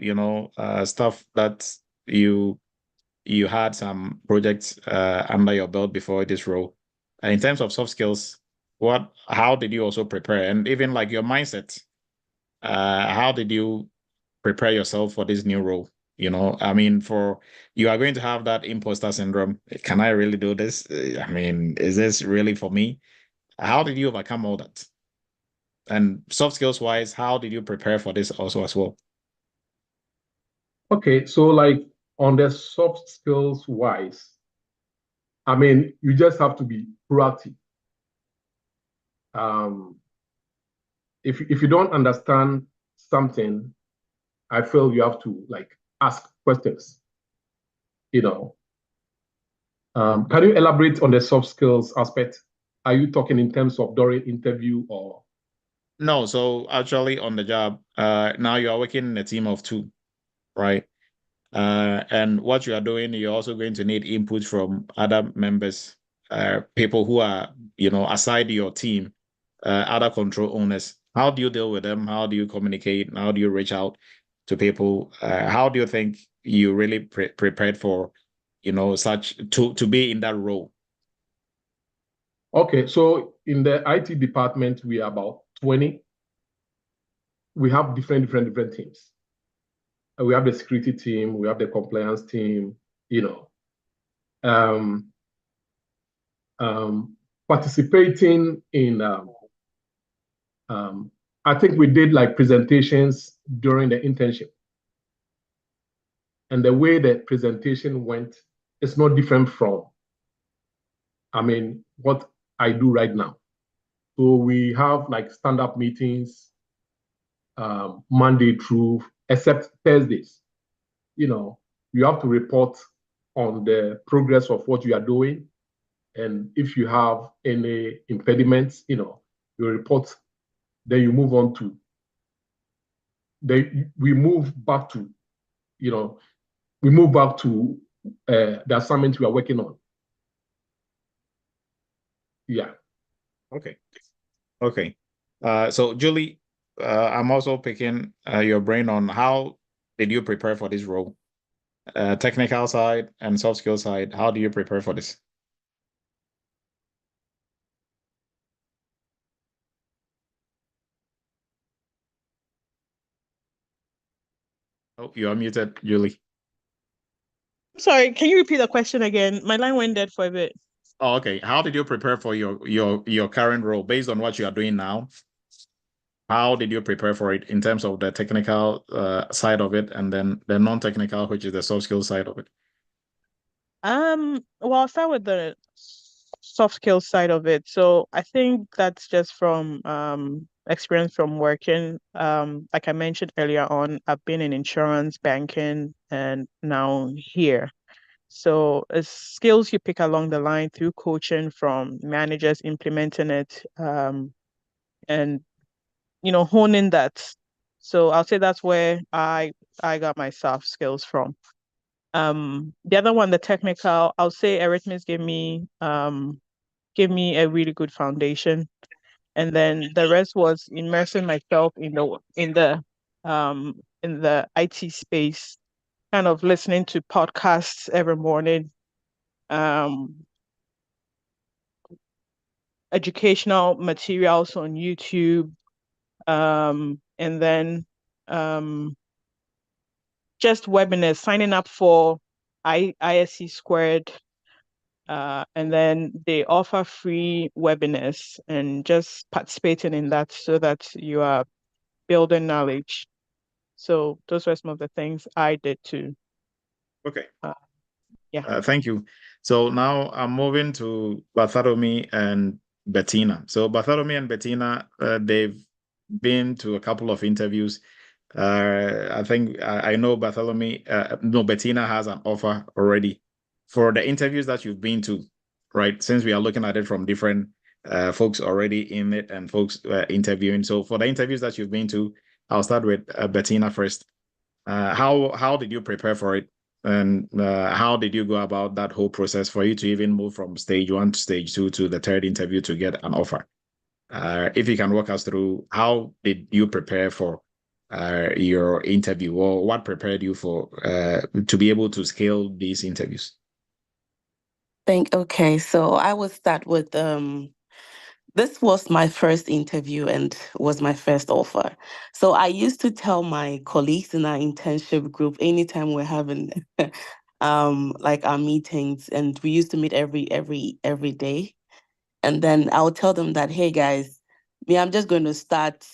stuff that you had some projects under your belt before this role. In terms of soft skills, how did you also prepare? And even like your mindset, how did you prepare yourself for this new role? I mean, you are going to have that imposter syndrome. Can I really do this? I mean, is this really for me? How did you overcome all that? And soft skills wise, how did you prepare for this also as well? Okay, so like on the soft skills wise, I mean, you just have to be proactive. If you don't understand something, I feel you have to like ask questions. Can you elaborate on the soft skills aspect? Are you talking in terms of during interview or? No, so actually on the job, now you are working in a team of 2, right? And what you are doing, you're also going to need input from other members, people who are, aside your team, other control owners. How do you deal with them? How do you communicate? How do you reach out to people? How do you think you really prepared for, such to be in that role? Okay, so in the IT department, we are about 20. We have different teams. We have the security team, we have the compliance team, participating in, I think we did like presentations during the internship. And the way the presentation went is not different from, what I do right now. So we have like stand-up meetings Monday through, except Thursdays. You have to report on the progress of what you are doing. And if you have any impediments, you report, then you move on to, we move back to the assignment we are working on. Yeah. Okay. So Julie, I'm also picking your brain on how did you prepare for this role? Technical side and soft skill side, how do you prepare for this? Oh, you are muted, Julie. Sorry, can you repeat the question again? My line went dead for a bit. Oh, okay. How did you prepare for your current role based on what you are doing now? How did you prepare for it in terms of the technical side of it, and then the non-technical, which is the soft skill side of it? Well, I'll start with the soft skills side of it. So I think that's just from experience from working. Like I mentioned earlier on, I've been in insurance, banking, and now here. So it's skills you pick along the line through coaching from managers implementing it, and honing that. So I'll say that's where I got my soft skills from. The other one, the technical, I'll say Eretmis gave me a really good foundation, and then the rest was immersing myself in the IT space, kind of listening to podcasts every morning, educational materials on YouTube, and then just webinars, signing up for ISC Squared, and then they offer free webinars, and just participating in that so that you are building knowledge. So those were some of the things I did too. Okay. Yeah. Thank you. So now I'm moving to Bartholomew and Bettina. So Bartholomew and Bettina, they've been to a couple of interviews. I think I know Bartholomew, no, Bettina has an offer already for the interviews that you've been to, right? Since we are looking at it from different folks already in it and folks interviewing. So for the interviews that you've been to, I'll start with Bettina first. How did you prepare for it? And how did you go about that whole process for you to even move from stage 1 to stage 2 to the third interview to get an offer? If you can walk us through, how did you prepare for your interview, or what prepared you for to be able to scale these interviews? Okay, so I will start with this was my first interview and was my first offer. So I used to tell my colleagues in our internship group anytime we're having like our meetings, and we used to meet every day. And then I'll tell them that, hey guys, I'm just going to start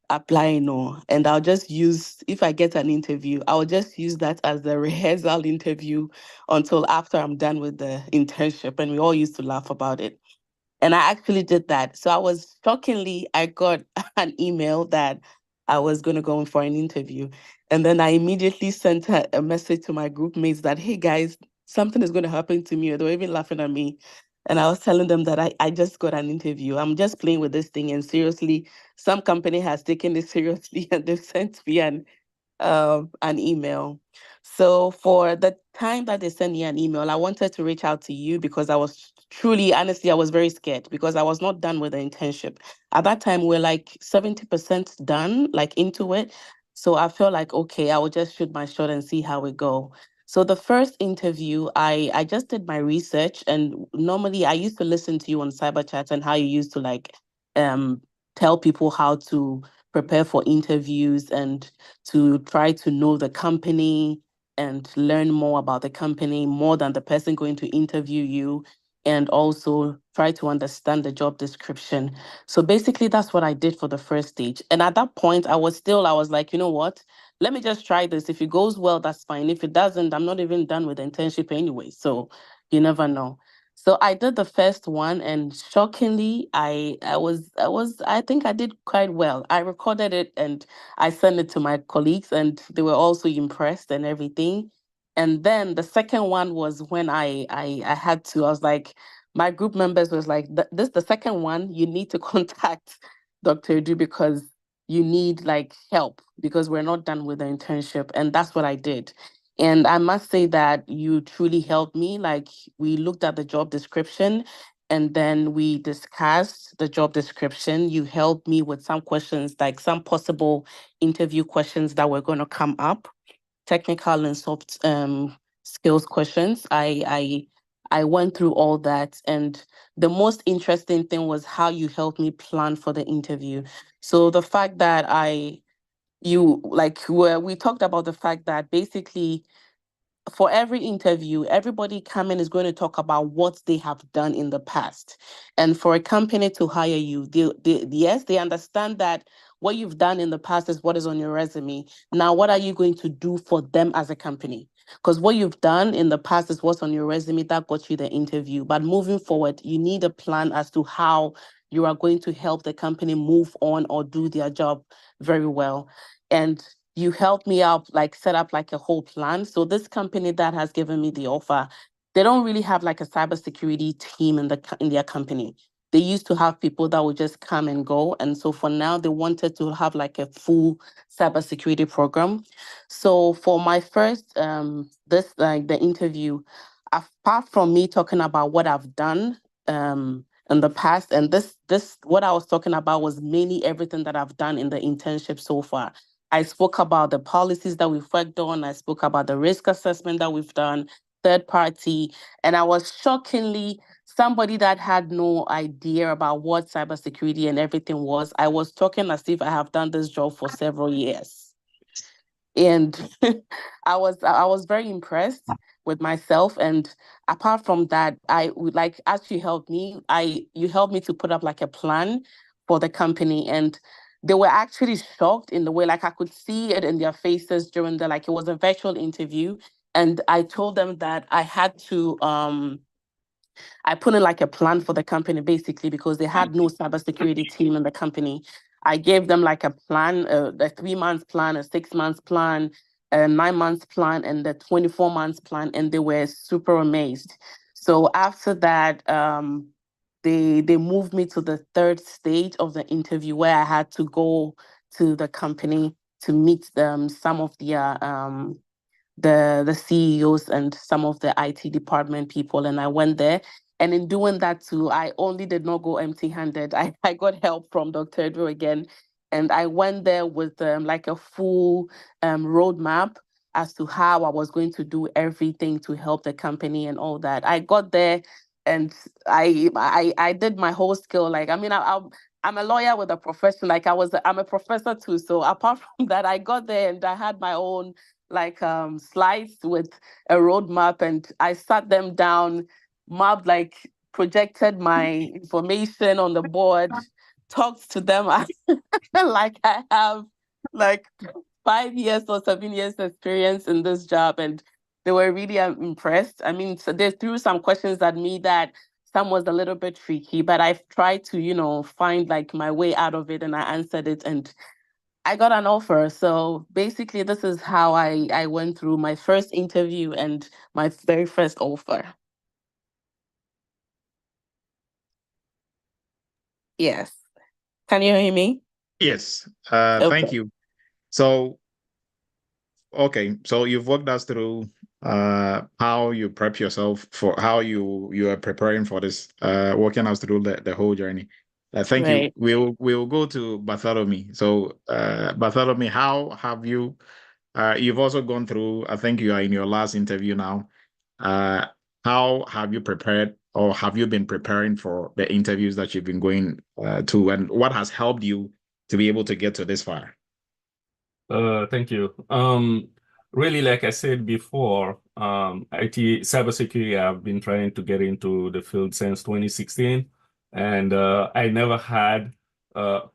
applying now. And I'll just use, if I get an interview, I'll just use that as the rehearsal interview until after I'm done with the internship. And we all used to laugh about it. And I actually did that. So I got an email that I was going to go in for an interview. And then I immediately sent a message to my group mates that, hey guys, something is going to happen to me. Or they were even laughing at me. And I was telling them that I just got an interview. I'm just playing with this thing. And seriously, some company has taken it seriously and they've sent me an email. So for the time that they sent me an email, I wanted to reach out to you because I was truly, honestly, I was very scared because I was not done with the internship. At that time, we're like 70% done, like into it. So I felt like, okay, I will just shoot my shot and see how it go. So the first interview, I just did my research, and normally I used to listen to you on Cyber Chat and how you used to like um tell people how to prepare for interviews and to try to know the company and learn more about the company more than the person going to interview you, and also try to understand the job description. So basically that's what I did for the first stage. And at that point I was like, you know what? Let me just try this. If it goes well, that's fine. If it doesn't, I'm not even done with the internship anyway. So you never know. So I did the first one, and shockingly, I think I did quite well. I recorded it and I sent it to my colleagues, and they were also impressed and everything. And then the second one was when I had to. I was like, my group members was like, this the second one. You need to contact Dr. Edu because you need like help because we're not done with the internship, and that's what I did. And I must say that you truly helped me. Like, we looked at the job description and then we discussed the job description. You helped me with some questions, like some possible interview questions that were going to come up, technical and soft skills questions. I went through all that, and the most interesting thing was how you helped me plan for the interview. So the fact that we talked about the fact that basically for every interview, everybody coming is going to talk about what they have done in the past. And for a company to hire you, yes, they understand that what you've done in the past is what is on your resume. Now, what are you going to do for them as a company? Because what you've done in the past is what's on your resume that got you the interview. But moving forward, you need a plan as to how you are going to help the company move on or do their job very well. And you helped me out, like set up like a whole plan. So this company that has given me the offer, they don't really have like a cybersecurity team in their company. They used to have people that would just come and go. And so for now, they wanted to have like a full cybersecurity program. So for my first the interview, apart from me talking about what I've done in the past, and this what I was talking about was mainly everything that I've done in the internship so far. I spoke about the policies that we've worked on. I spoke about the risk assessment that we've done, third party. And I was shockingly somebody that had no idea about what cybersecurity and everything was. I was talking as if I have done this job for several years. And I was very impressed with myself. And apart from that, I would like, as you helped me, you helped me to put up like a plan for the company. And they were actually shocked in the way, like I could see it in their faces during the, like it was a virtual interview. And I told them that I had to, I put in like a plan for the company basically because they had no cybersecurity team in the company. I gave them like a plan, a 3-month plan, a 6-month plan, a 9-month plan, and a 24-month plan, and they were super amazed. So after that, they moved me to the third stage of the interview where I had to go to the company to meet them, some of the CEOs and some of the IT department people. And I went there. And in doing that too, I only did not go empty-handed. I got help from Dr. Edu again. And I went there with like a full roadmap as to how I was going to do everything to help the company and all that. I got there and I did my whole skill. Like, I mean, I'm a lawyer with a profession. Like I'm a professor too. So apart from that, I got there and I had my own like slides with a roadmap, and I sat them down, mapped, like projected my information on the board, talked to them like I have like 5 years or 7 years experience in this job, and they were really impressed. I mean, so they threw some questions at me that some was a little bit tricky, but I've tried to, find like my way out of it, and I answered it, and I got an offer. So basically, this is how I went through my first interview and my very first offer. Yes. Can you hear me? Yes. Okay. Thank you. So, okay. So you've walked us through how you prep yourself for how you are preparing for this, walking us through the whole journey. Thank you. Right. We'll go to Bartholomew. So, Bartholomew, how have you? You've also gone through. I think you are in your last interview now. How have you prepared, or have you been preparing for the interviews that you've been going to, and what has helped you to be able to get to this far? Thank you. Really, like I said before, IT cybersecurity, I've been trying to get into the field since 2016, and I never had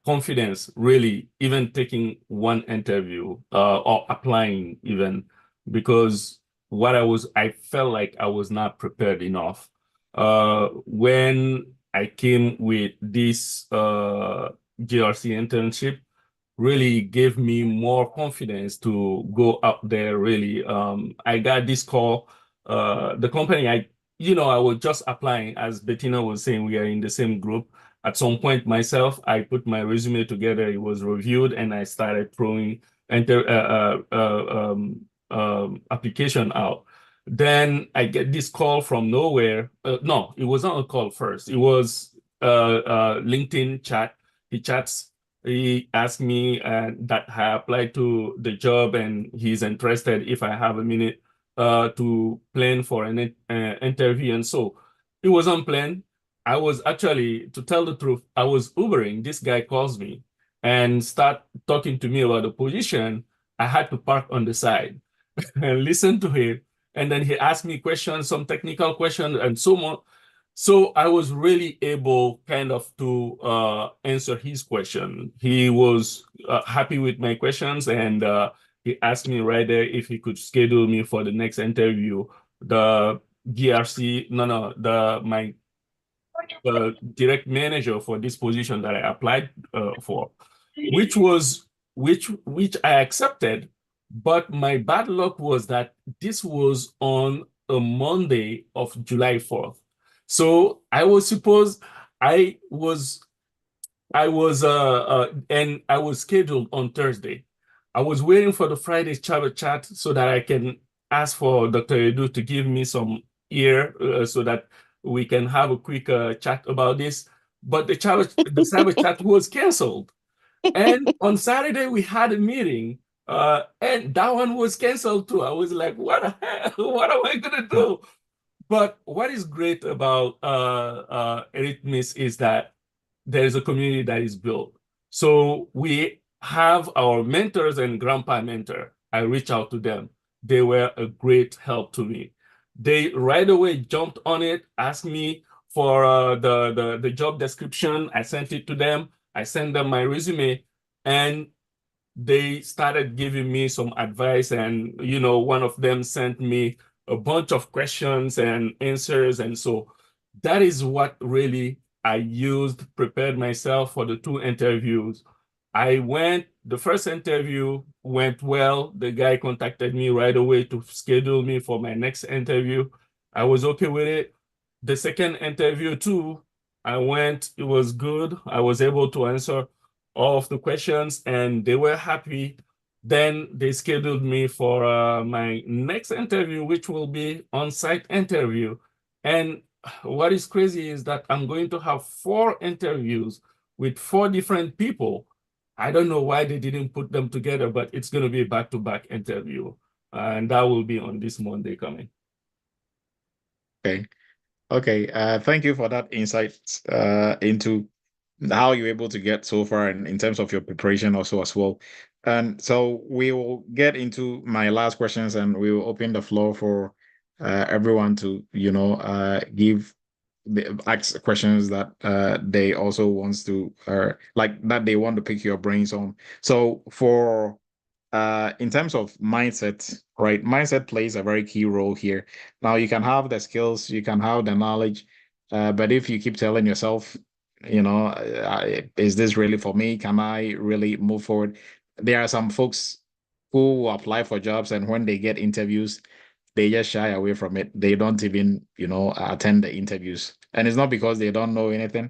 confidence really even taking one interview or applying even, because I felt like I was not prepared enough. When I came with this GRC internship, really gave me more confidence to go out there. Really, I got this call. The company I was just applying, as Bettina was saying, we are in the same group. At some point, myself, I put my resume together. It was reviewed, and I started throwing application out. Then I get this call from nowhere. No, it was not a call first. It was LinkedIn chat. He asked me that I applied to the job, and he's interested if I have a minute to plan for an interview. And so it was unplanned. I was actually, to tell the truth, I was Ubering. This guy calls me and start talking to me about the position. I had to park on the side and listen to him. And then he asked me questions, some technical questions, and so on. So I was really able kind of to answer his question. He was happy with my questions, and he asked me right there if he could schedule me for the next interview. The my direct manager for this position that I applied for, which I accepted. But my bad luck was that this was on a Monday of July 4th. So I was supposed I was and I was scheduled on Thursday. I was waiting for the Friday Cyber Chat so that I can ask for Dr. Edu to give me some ear so that we can have a quick chat about this. But the Cyber Chat was canceled. And on Saturday, we had a meeting, and that one was canceled too. I was like, what the hell? What am I going to do? But what is great about Eretmis is that there is a community that is built. So we have our mentors and grandpa mentor. I reach out to them. They were a great help to me. They right away jumped on it, asked me for the job description. I sent it to them. I sent them my resume. And they started giving me some advice, and one of them sent me a bunch of questions and answers, and so that is what really I used, prepared myself for the 2 interviews. The first interview went well. The guy contacted me right away to schedule me for my next interview. I was okay with it. The second interview too, it was good. I was able to answer all of the questions and they were happy. Then they scheduled me for my next interview, which will be on-site interview. And what is crazy is that I'm going to have 4 interviews with 4 different people. I don't know why they didn't put them together, but it's going to be a back-to-back interview. And that will be on this Monday coming. Okay. Okay. Thank you for that insight into how you're able to get so far and in terms of your preparation also as well. And so we will get into my last questions and we will open the floor for everyone to, ask questions that they also wants to like that they want to pick your brains on. So for in terms of mindset, right? Mindset plays a very key role here. Now you can have the skills, you can have the knowledge, but if you keep telling yourself, is this really for me? Can I really move forward? There are some folks who apply for jobs and when they get interviews, they just shy away from it. They don't even, attend the interviews. And it's not because they don't know anything,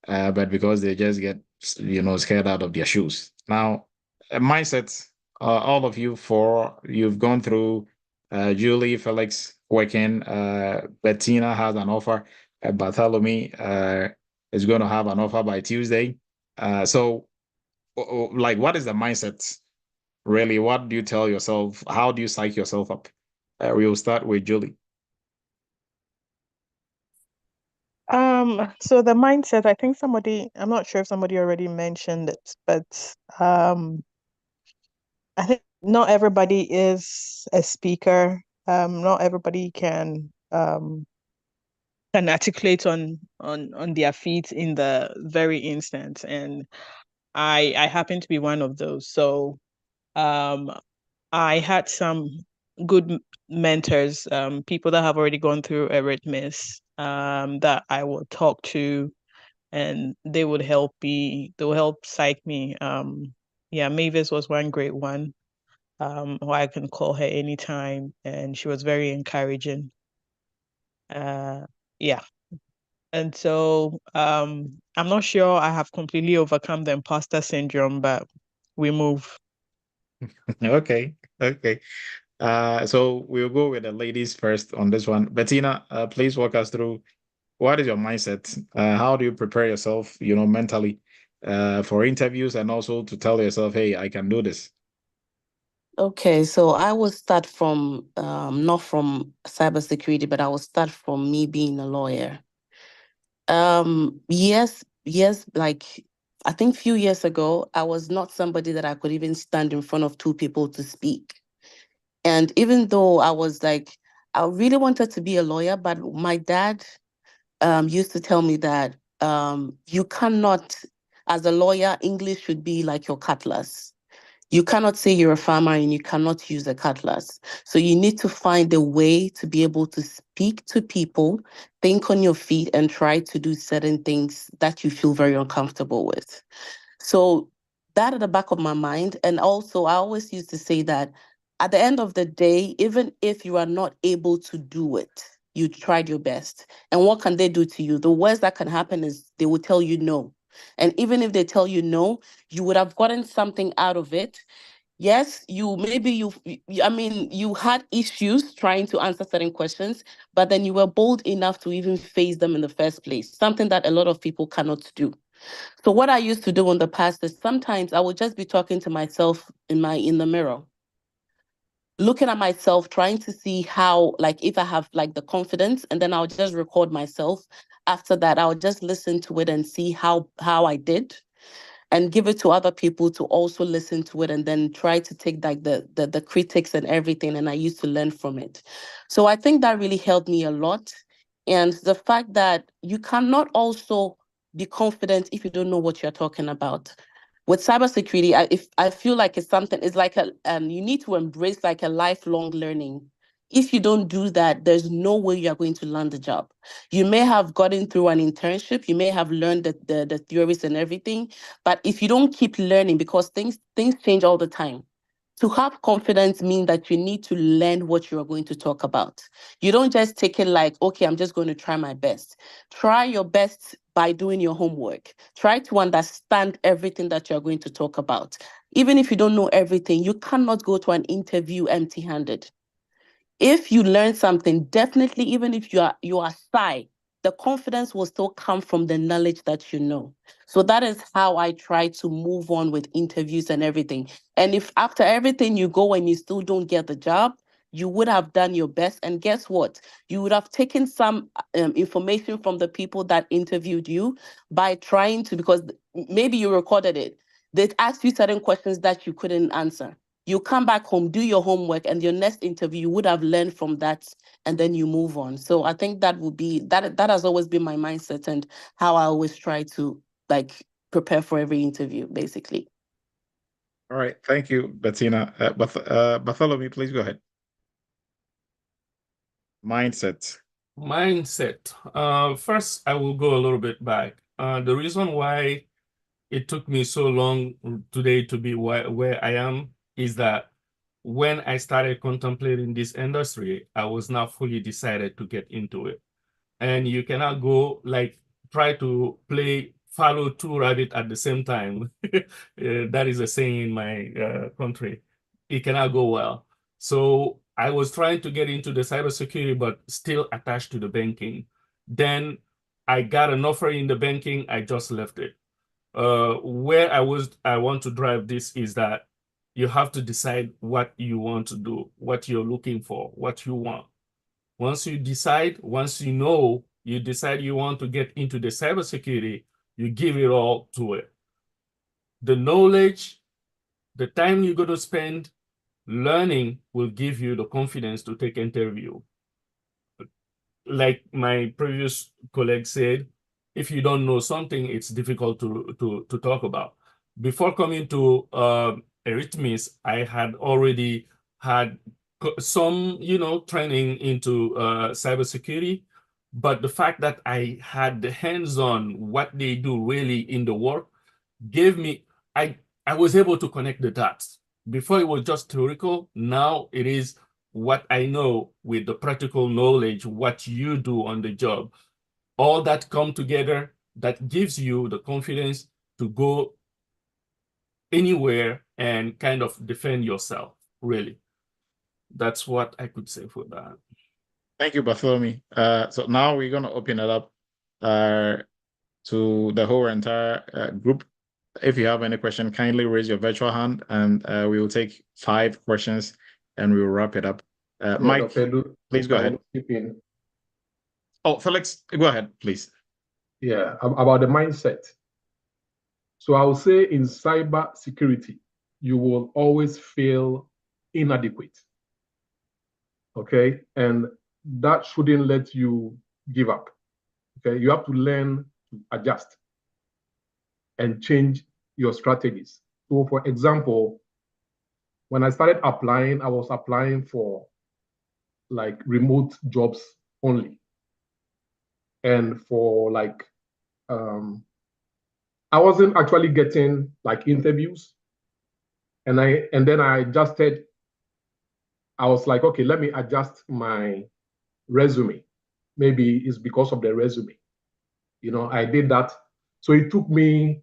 but because they just get, scared out of their shoes. Now, mindset, all of you 4, you've gone through Julie, Felix working, Bettina has an offer, Bartholomew is going to have an offer by Tuesday. So, like, what is the mindset? Really, what do you tell yourself? How do you psych yourself up? We'll start with Julie. So the mindset, I think I'm not sure if somebody already mentioned it, but I think not everybody is a speaker. Not everybody can articulate on their feet in the very instant, and I happen to be one of those. So I had some good mentors, people that have already gone through Eretmis, that I will talk to, and they will help psych me. Yeah, Mavis was one great one, who I can call her anytime, and she was very encouraging. Yeah. And so I'm not sure I have completely overcome the imposter syndrome, but we move. Okay. Okay. So we'll go with the ladies first on this one. Bettina, please walk us through what is your mindset? How do you prepare yourself, mentally, for interviews and also to tell yourself, hey, I can do this? Okay, so I will start from not from cybersecurity, but I will start from me being a lawyer. Yes, like I think a few years ago, I was not somebody that I could even stand in front of 2 people to speak. And even though I was like, I really wanted to be a lawyer, but my dad used to tell me that you cannot, as a lawyer, English should be like your cutlass. You cannot say you're a farmer and you cannot use a cutlass. So you need to find a way to be able to speak to people, think on your feet, and try to do certain things that you feel very uncomfortable with. So that at the back of my mind. And also, I always used to say that at the end of the day, even if you are not able to do it, you tried your best. And what can they do to you? The worst that can happen is they will tell you no. And even if they tell you no, you would have gotten something out of it. Yes, you had issues trying to answer certain questions, but then you were bold enough to even face them in the first place, something that a lot of people cannot do. So what I used to do in the past is sometimes I would just be talking to myself in the mirror, looking at myself, trying to see how, like, if I have like the confidence, and then I'll just record myself. After that, I'll just listen to it and see how I did, and give it to other people to also listen to it, and then try to take like the critics and everything, and I used to learn from it. So I think that really helped me a lot. And the fact that you cannot also be confident if you don't know what you're talking about. with cybersecurity, I feel like it's something, it's like you need to embrace like a lifelong learning. If you don't do that, there's no way you're going to land the job. You may have gotten through an internship, you may have learned the theories and everything, but if you don't keep learning, because things change all the time. To have confidence means that you need to learn what you're going to talk about. You don't just take it like, okay, I'm just going to try my best. Try your best by doing your homework. Try to understand everything that you're going to talk about. Even if you don't know everything, you cannot go to an interview empty-handed. If you learn something, definitely, even if you are shy, the confidence will still come from the knowledge that you know. So that is how I try to move on with interviews and everything. And if after everything you go and you still don't get the job, you would have done your best. And guess what? You would have taken some information from the people that interviewed you by trying to, because maybe you recorded it. They asked you certain questions that you couldn't answer. You come back home, do your homework, and your next interview, you would have learned from that, and then you move on. So I think that would be, that has always been my mindset and how I always try to like prepare for every interview, basically. All right, thank you, Bettina. Bartholomew, please go ahead. Mindset. First, I will go a little bit back. The reason why it took me so long today to be where I am is that when I started contemplating this industry, I was not fully decided to get into it. And you cannot go like try to follow two rabbits at the same time. That is a saying in my country. It cannot go well. So I was trying to get into the cybersecurity, but still attached to the banking. Then I got an offer in the banking. I just left it. Where I want to drive this is that you have to decide what you want to do, what you're looking for, what you want. Once you decide, once you know, you decide you want to get into the cybersecurity, you give it all to it. The knowledge, the time you're going to spend learning will give you the confidence to take interview. Like my previous colleague said, if you don't know something, it's difficult to talk about. Before coming to Eretmis, I had already had some, training into cybersecurity, but the fact that I had the hands-on what they do really in the work gave me, I was able to connect the dots. Before it was just theoretical, now it is what I know with the practical knowledge, what you do on the job. All that come together, that gives you the confidence to go anywhere and kind of defend yourself, really. That's what I could say for that. Thank you, Bartholomew. So now we're going to open it up to the whole entire group. If you have any question, kindly raise your virtual hand, and we will take 5 questions, and we will wrap it up. Mike, please go ahead. Oh, Felix, go ahead, please. Yeah, about the mindset. So I will say in cyber security, you will always feel inadequate. Okay, and that shouldn't let you give up. Okay, you have to learn to adjust and change your strategies. So for example, when I started applying, I was applying for like remote jobs only. And for like, I wasn't actually getting like interviews. And then I adjusted. I was like, okay, let me adjust my resume. Maybe it's because of the resume. I did that. So it took me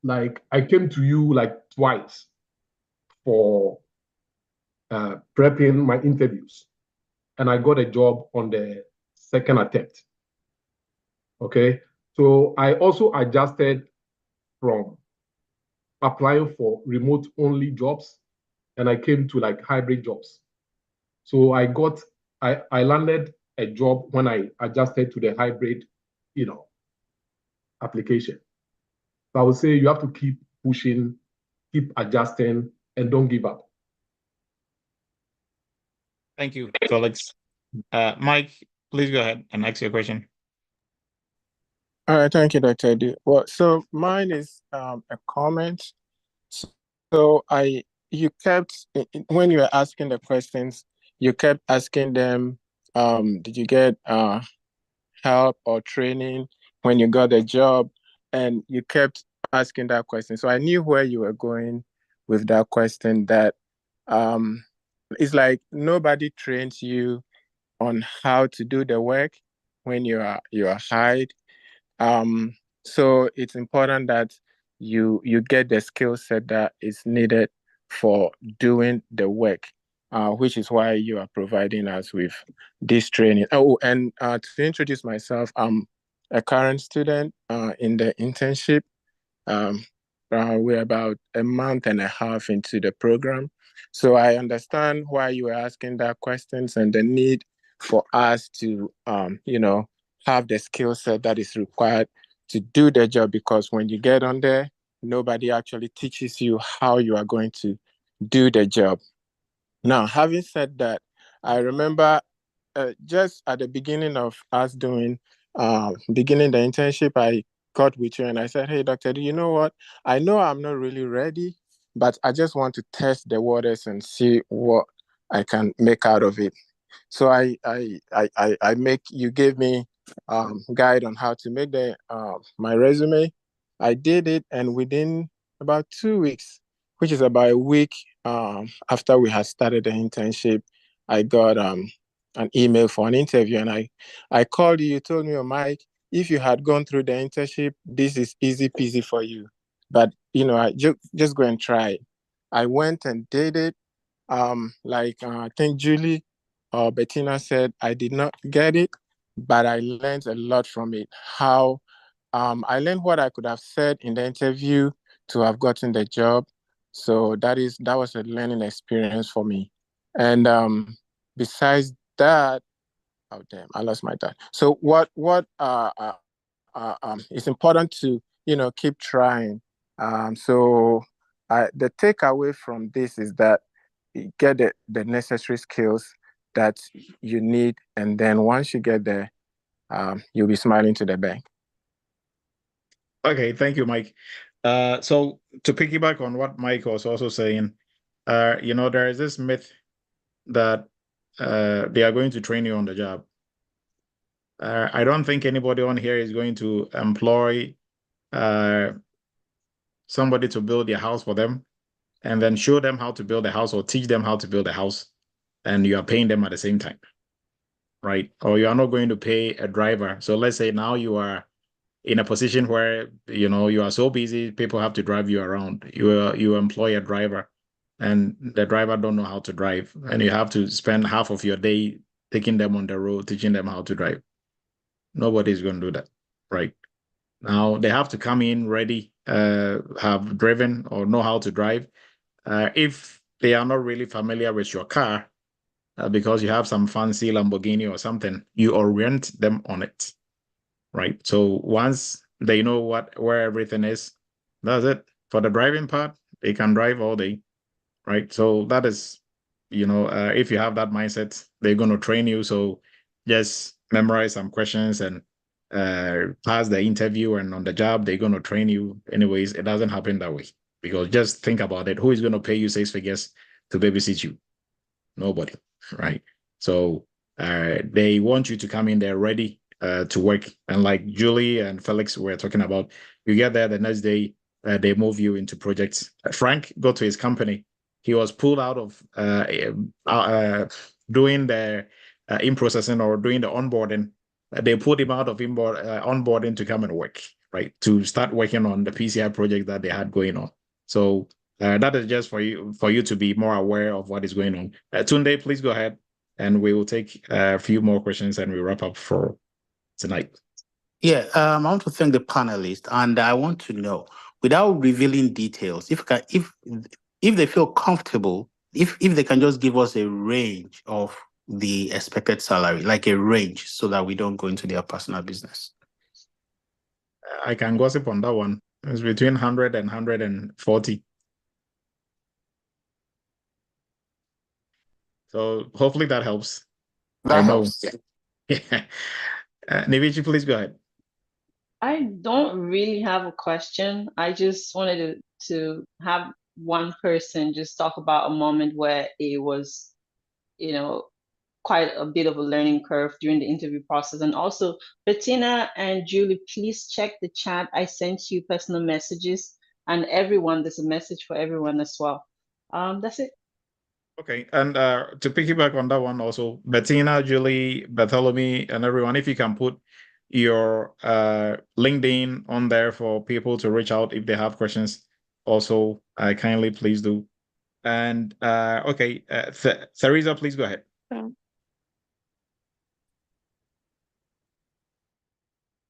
like, I came to you like twice for prepping my interviews. And I got a job on the second attempt. Okay. So I also adjusted from applying for remote only jobs, and I came to like hybrid jobs. So I landed a job when I adjusted to the hybrid, application. So I would say you have to keep pushing, keep adjusting, and don't give up. Thank you, Felix. Mike, please go ahead and ask your question. All right, thank you, Dr. Edu. Well, so mine is a comment. So you kept, when you were asking the questions, you kept asking them, did you get help or training when you got a job? And you kept asking that question. So I knew where you were going with that question, that it's like nobody trains you on how to do the work when you are hired. So it's important that you get the skill set that is needed for doing the work, which is why you are providing us with this training. Oh, and to introduce myself, I'm a current student in the internship. Um, we're about a month and a half into the program. So I understand why you are asking that questions and the need for us to, have the skill set that is required to do the job, because when you get on there, nobody actually teaches you how you are going to do the job. Now, having said that, I remember just at the beginning of us beginning the internship, I got with you and I said, hey, Doctor, do you know what? I know I'm not really ready, but I just want to test the waters and see what I can make out of it. So you gave me guide on how to make my resume. I did it, and within about 2 weeks, which is about a week after we had started the internship, I got an email for an interview, and I called you. You told me, oh, Mike, if you had gone through the internship, this is easy peasy for you. But I just go and try it. I went and did it. I think Julie or Bettina said, I did not get it, but I learned a lot from it. How I learned what I could have said in the interview to have gotten the job. So that was a learning experience for me. And besides that, oh damn, I lost my thought. So it's important to keep trying. The takeaway from this is that you get the necessary skills that you need, and then once you get there, you'll be smiling to the bank. Okay, thank you, Mike. So to piggyback on what Mike was also saying, there is this myth that they are going to train you on the job. I don't think anybody on here is going to employ somebody to build their house for them and then show them how to build a house or teach them how to build a house, and you are paying them at the same time, right? Or you are not going to pay a driver. So let's say now you are in a position where you are so busy, people have to drive you around. You employ a driver, and the driver don't know how to drive, and you have to spend half of your day taking them on the road, teaching them how to drive. Nobody's going to do that, right? Now they have to come in ready, have driven or know how to drive. If they are not really familiar with your car, because you have some fancy Lamborghini or something, you orient them on it, right? So once they know where everything is, that's it. For the driving part, they can drive all day, right? So that is, if you have that mindset, they're going to train you. So just memorize some questions and pass the interview, and on the job, they're going to train you. Anyways, it doesn't happen that way, because just think about it. Who is going to pay you 6 figures to babysit you? Nobody, right? So they want you to come in there ready to work. And like Julie and Felix were talking about, you get there the next day, they move you into projects. Frank got to his company. He was pulled out of doing the in-processing or doing the onboarding. They pulled him out of onboarding to come and work, right? To start working on the PCI project that they had going on. So that is just for you to be more aware of what is going on. Tunde, please go ahead, and we will take a few more questions and we wrap up for tonight. Yeah, I want to thank the panelists, and I want to know, without revealing details, if they feel comfortable, if they can just give us a range of the expected salary, like a range, so that we don't go into their personal business. I can gossip on that one. It's between 100 and 140. So hopefully that helps. That helps. Yeah. Nivichi, please go ahead. I don't really have a question. I just wanted to have one person just talk about a moment where it was, you know, quite a bit of a learning curve during the interview process. And also, Bettina and Julie, please check the chat. I sent you personal messages, and everyone, there's a message for everyone as well. That's it. Okay, and to piggyback on that one also, Bettina, Julie, Bartholomew, and everyone, if you can put your LinkedIn on there for people to reach out if they have questions, also kindly please do. And okay, Theresa, please go ahead.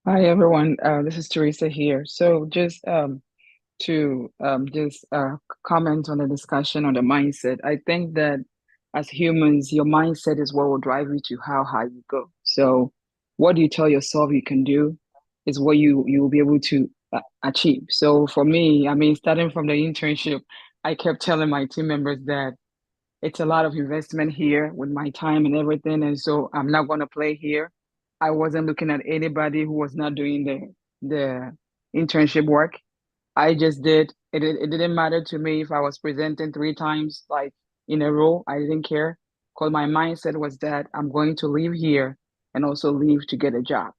Hi everyone, this is Teresa here. So just to comment on the discussion on the mindset. I think that as humans, your mindset is what will drive you to how high you go. So what do you tell yourself you can do is what you will be able to achieve. So for me, I mean, starting from the internship, I kept telling my team members that it's a lot of investment here with my time and everything, and so I'm not going to play here. I wasn't looking at anybody who was not doing the internship work. I just did. It didn't matter to me if I was presenting 3 times like in a row. I didn't care because my mindset was that I'm going to leave here and also leave to get a job.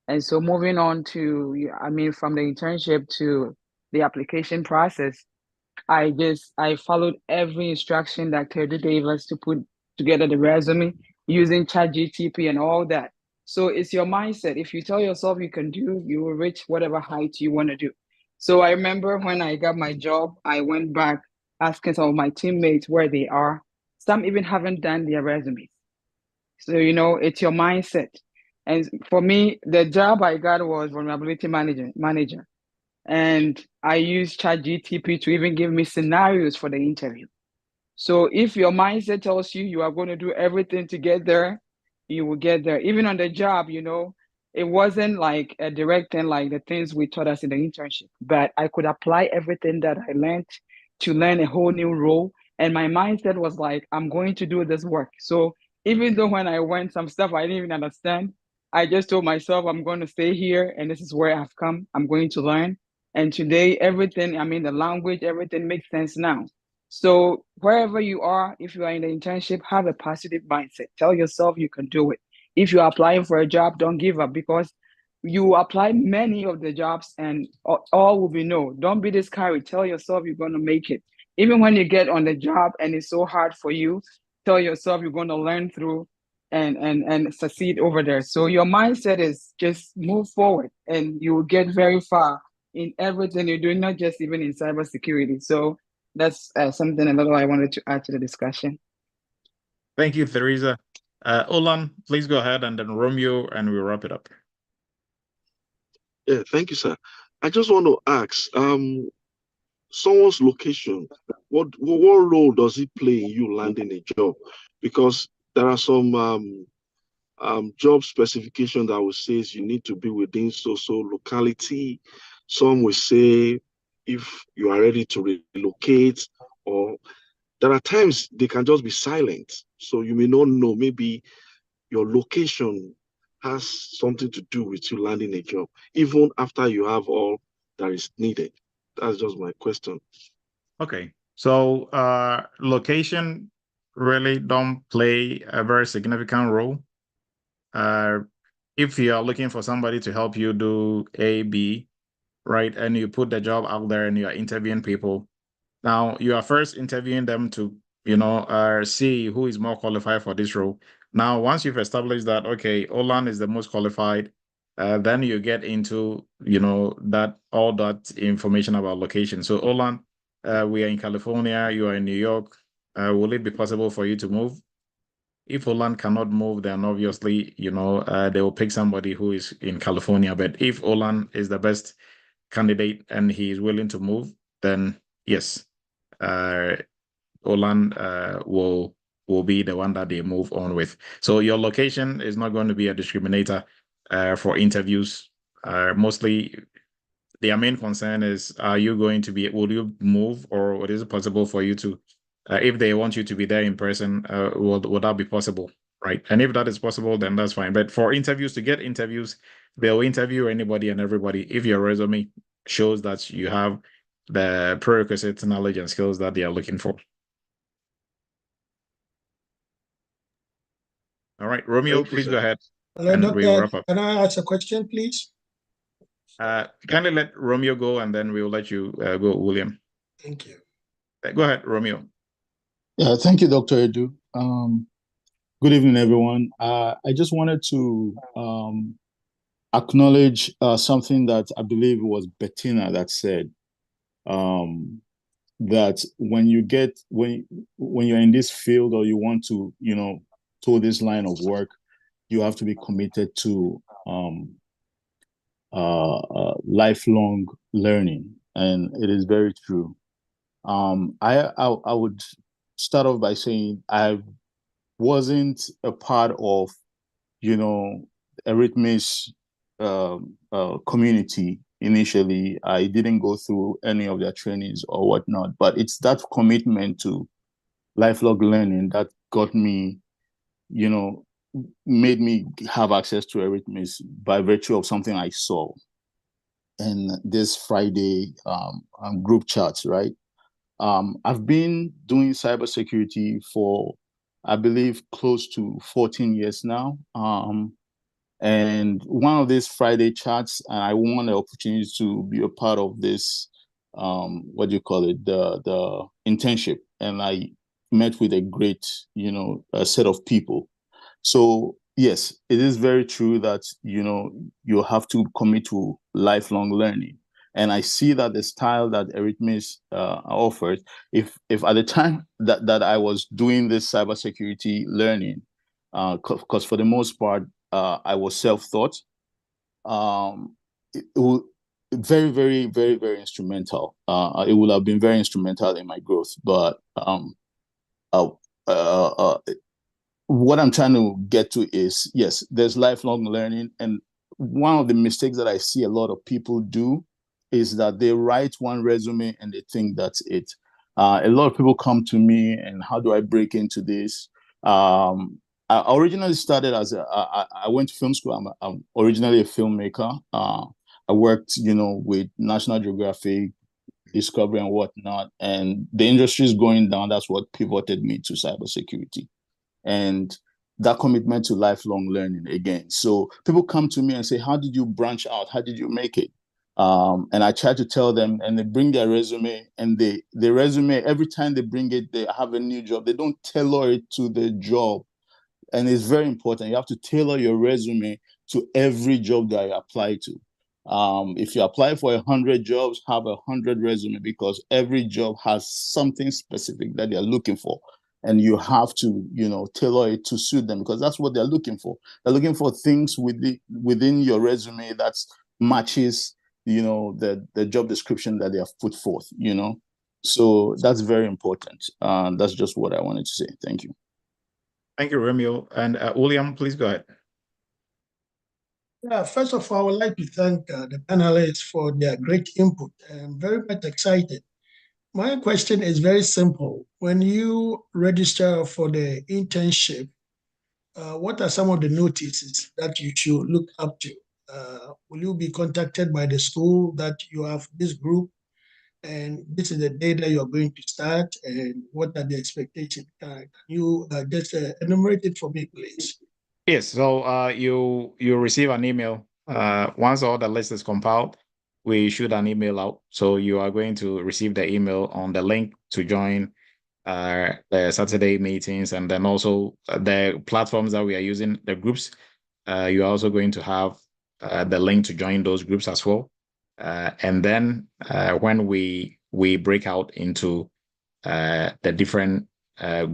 And so moving on to, I mean, from the internship to the application process, I followed every instruction that Terry gave us to put together the resume using ChatGTP and all that. So it's your mindset. If you tell yourself you can do, you will reach whatever height you want to do. So I remember when I got my job, I went back asking some of my teammates where they are. Some even haven't done their resumes. So, you know, it's your mindset. And for me, the job I got was vulnerability manager. And I used ChatGTP to even give me scenarios for the interview. So if your mindset tells you you are going to do everything to get there, you will get there. Even on the job, you know, it wasn't like a direct thing like the things we taught us in the internship, but I could apply everything that I learned to learn a whole new role. And my mindset was like, I'm going to do this work. So even though when I went, some stuff I didn't even understand, I just told myself, I'm going to stay here and this is where I've come. I'm going to learn. And today, everything, I mean, the language, everything makes sense now. So wherever you are, if you are in the internship, have a positive mindset. Tell yourself you can do it. If you're applying for a job, don't give up because you apply many of the jobs and all will be no. Don't be discouraged. Tell yourself you're going to make it. Even when you get on the job and it's so hard for you, tell yourself you're going to learn through and succeed over there. So your mindset is just move forward and you will get very far in everything you're doing, not just even in cybersecurity. So that's something a little I wanted to add to the discussion. Thank you, Theresa. Olan, please go ahead, and then Romeo, and we'll wrap it up. Yeah, thank you, sir. I just want to ask, someone's location, what role does it play in you landing a job? Because there are some job specification that will say you need to be within so locality. Some will say if you are ready to relocate, or there are times they can just be silent. So you may not know, maybe your location has something to do with you landing a job, even after you have all that is needed. That's just my question. Okay, so location really don't play a very significant role. If you are looking for somebody to help you do A, B, right, and you put the job out there and you are interviewing people, now you are first interviewing them to, see who is more qualified for this role. Now, once you've established that, okay, Olan is the most qualified, then you get into, all that information about location. So Olan, we are in California, you are in New York. Will it be possible for you to move? If Olan cannot move, then obviously, they will pick somebody who is in California. But if Olan is the best candidate and he is willing to move, then yes, Olan will be the one that they move on with. So your location is not going to be a discriminator for interviews. Mostly, their main concern is: will you move, or is it possible for you to? If they want you to be there in person, would that be possible? right? And if that is possible, then that's fine. But for interviews, to get interviews, they'll interview anybody and everybody if your resume shows that you have the prerequisite knowledge and skills that they are looking for. All right, Romeo, please go ahead. Hello, and we'll Doctor. wrap up. Can I ask a question, please? Kindly let Romeo go, and then we'll let you go, William. Thank you. Go ahead, Romeo. Yeah, thank you, Dr. Edu. Good evening, everyone. I just wanted to acknowledge something that I believe was Bettina that said, that when you're in this field or you want to, to this line of work, you have to be committed to lifelong learning, and it is very true. I would start off by saying I wasn't a part of, Eretmis community initially. I didn't go through any of their trainings or whatnot, but it's that commitment to lifelong learning that got me, made me have access to Eretmis by virtue of something I saw in this Friday group chats, right? I've been doing cybersecurity for, I believe, close to 14 years now. And one of these Friday chats, and I won the opportunity to be a part of this, what do you call it, the internship. And I met with a great, a set of people. So yes, it is very true that, you have to commit to lifelong learning. And I see that the style that Eretmis offers, if at the time that I was doing this cybersecurity learning, because for the most part, I was self-taught, it will very, very, very, very instrumental. It would have been very instrumental in my growth. But what I'm trying to get to is, yes, there's lifelong learning. And one of the mistakes that I see a lot of people do is that they write one resume and they think that's it. A lot of people come to me and how do I break into this? I originally started as I went to film school. I'm originally a filmmaker. I worked, with National Geographic, Discovery and whatnot. And the industry is going down. That's what pivoted me to cybersecurity. And that commitment to lifelong learning again. So people come to me and say, how did you branch out? How did you make it? And I try to tell them, and they bring their resume, and the resume, every time they bring it, they have a new job. They don't tailor it to the job. And it's very important. You have to tailor your resume to every job that you apply to. If you apply for 100 jobs, have 100 resume, because every job has something specific that they're looking for. And you have to, tailor it to suit them, because that's what they're looking for. They're looking for things within your resume that matches, the job description that they have put forth, So that's very important. That's just what I wanted to say. Thank you. Thank you, Romeo. And William, please go ahead. Yeah, first of all, I would like to thank the panelists for their great input. I'm very much excited. My question is very simple. When you register for the internship, what are some of the notices that you should look up to? Will you be contacted by the school that you have this group, and this is the day that you're going to start, and what are the expectations? Can you just enumerate it for me, please? Yes, so you receive an email. Once all the list is compiled, we shoot an email out. So you are going to receive the email on the link to join the Saturday meetings, and then also the platforms that we are using, the groups. You're also going to have the link to join those groups as well. And then when we break out into the different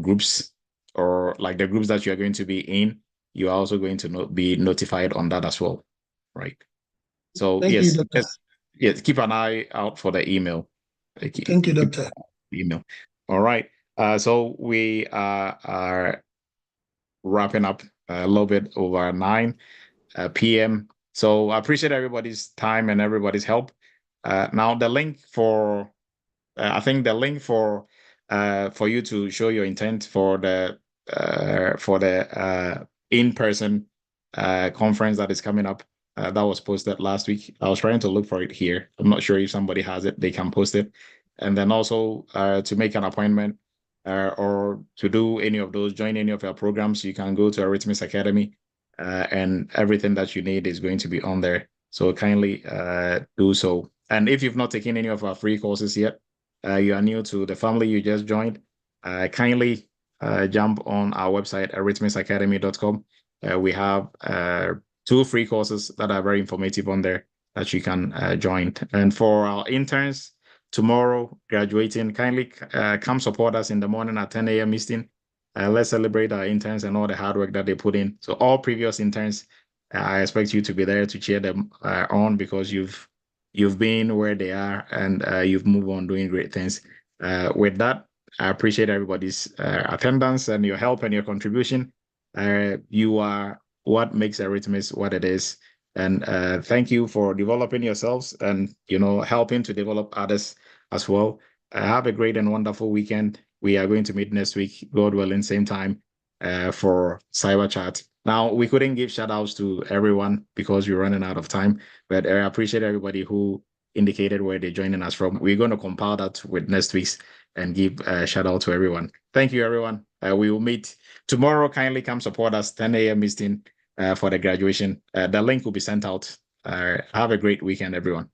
groups, or like the groups that you are going to be in, you are also going to be notified on that as well, right? So Thank yes, you, Doctor. yes, keep an eye out for the email. Thank you, Doctor. Email. All right. So we are wrapping up a little bit over 9 p.m. So I appreciate everybody's time and everybody's help. Now the link for, I think the link for you to show your intent for the for the in-person conference that is coming up. That was posted last week. I was trying to look for it here. I'm not sure if somebody has it. They can post it. And then also to make an appointment or to do any of those, join any of our programs, you can go to Eretmis Academy, and everything that you need is going to be on there. So kindly do so. And if you've not taken any of our free courses yet, you are new to the family you just joined, kindly jump on our website, eretmisacademy.com. We have 2 free courses that are very informative on there that you can join. And for our interns, tomorrow graduating, kindly come support us in the morning at 10 a.m. Eastern. Let's celebrate our interns and all the hard work that they put in. So all previous interns, I expect you to be there to cheer them on, because you've been where they are, and you've moved on doing great things. With that, I appreciate everybody's attendance and your help and your contribution. You are what makes Eretmis what it is. And thank you for developing yourselves and, helping to develop others as well. Have a great and wonderful weekend. We are going to meet next week, God willing, same time for Cyber Chat. Now, we couldn't give shout outs to everyone because we're running out of time, but I appreciate everybody who indicated where they're joining us from. We're going to compile that with next week's and give a shout out to everyone. Thank you, everyone. We will meet tomorrow. Kindly come support us, 10 a.m. Eastern, for the graduation. The link will be sent out. Have a great weekend, everyone.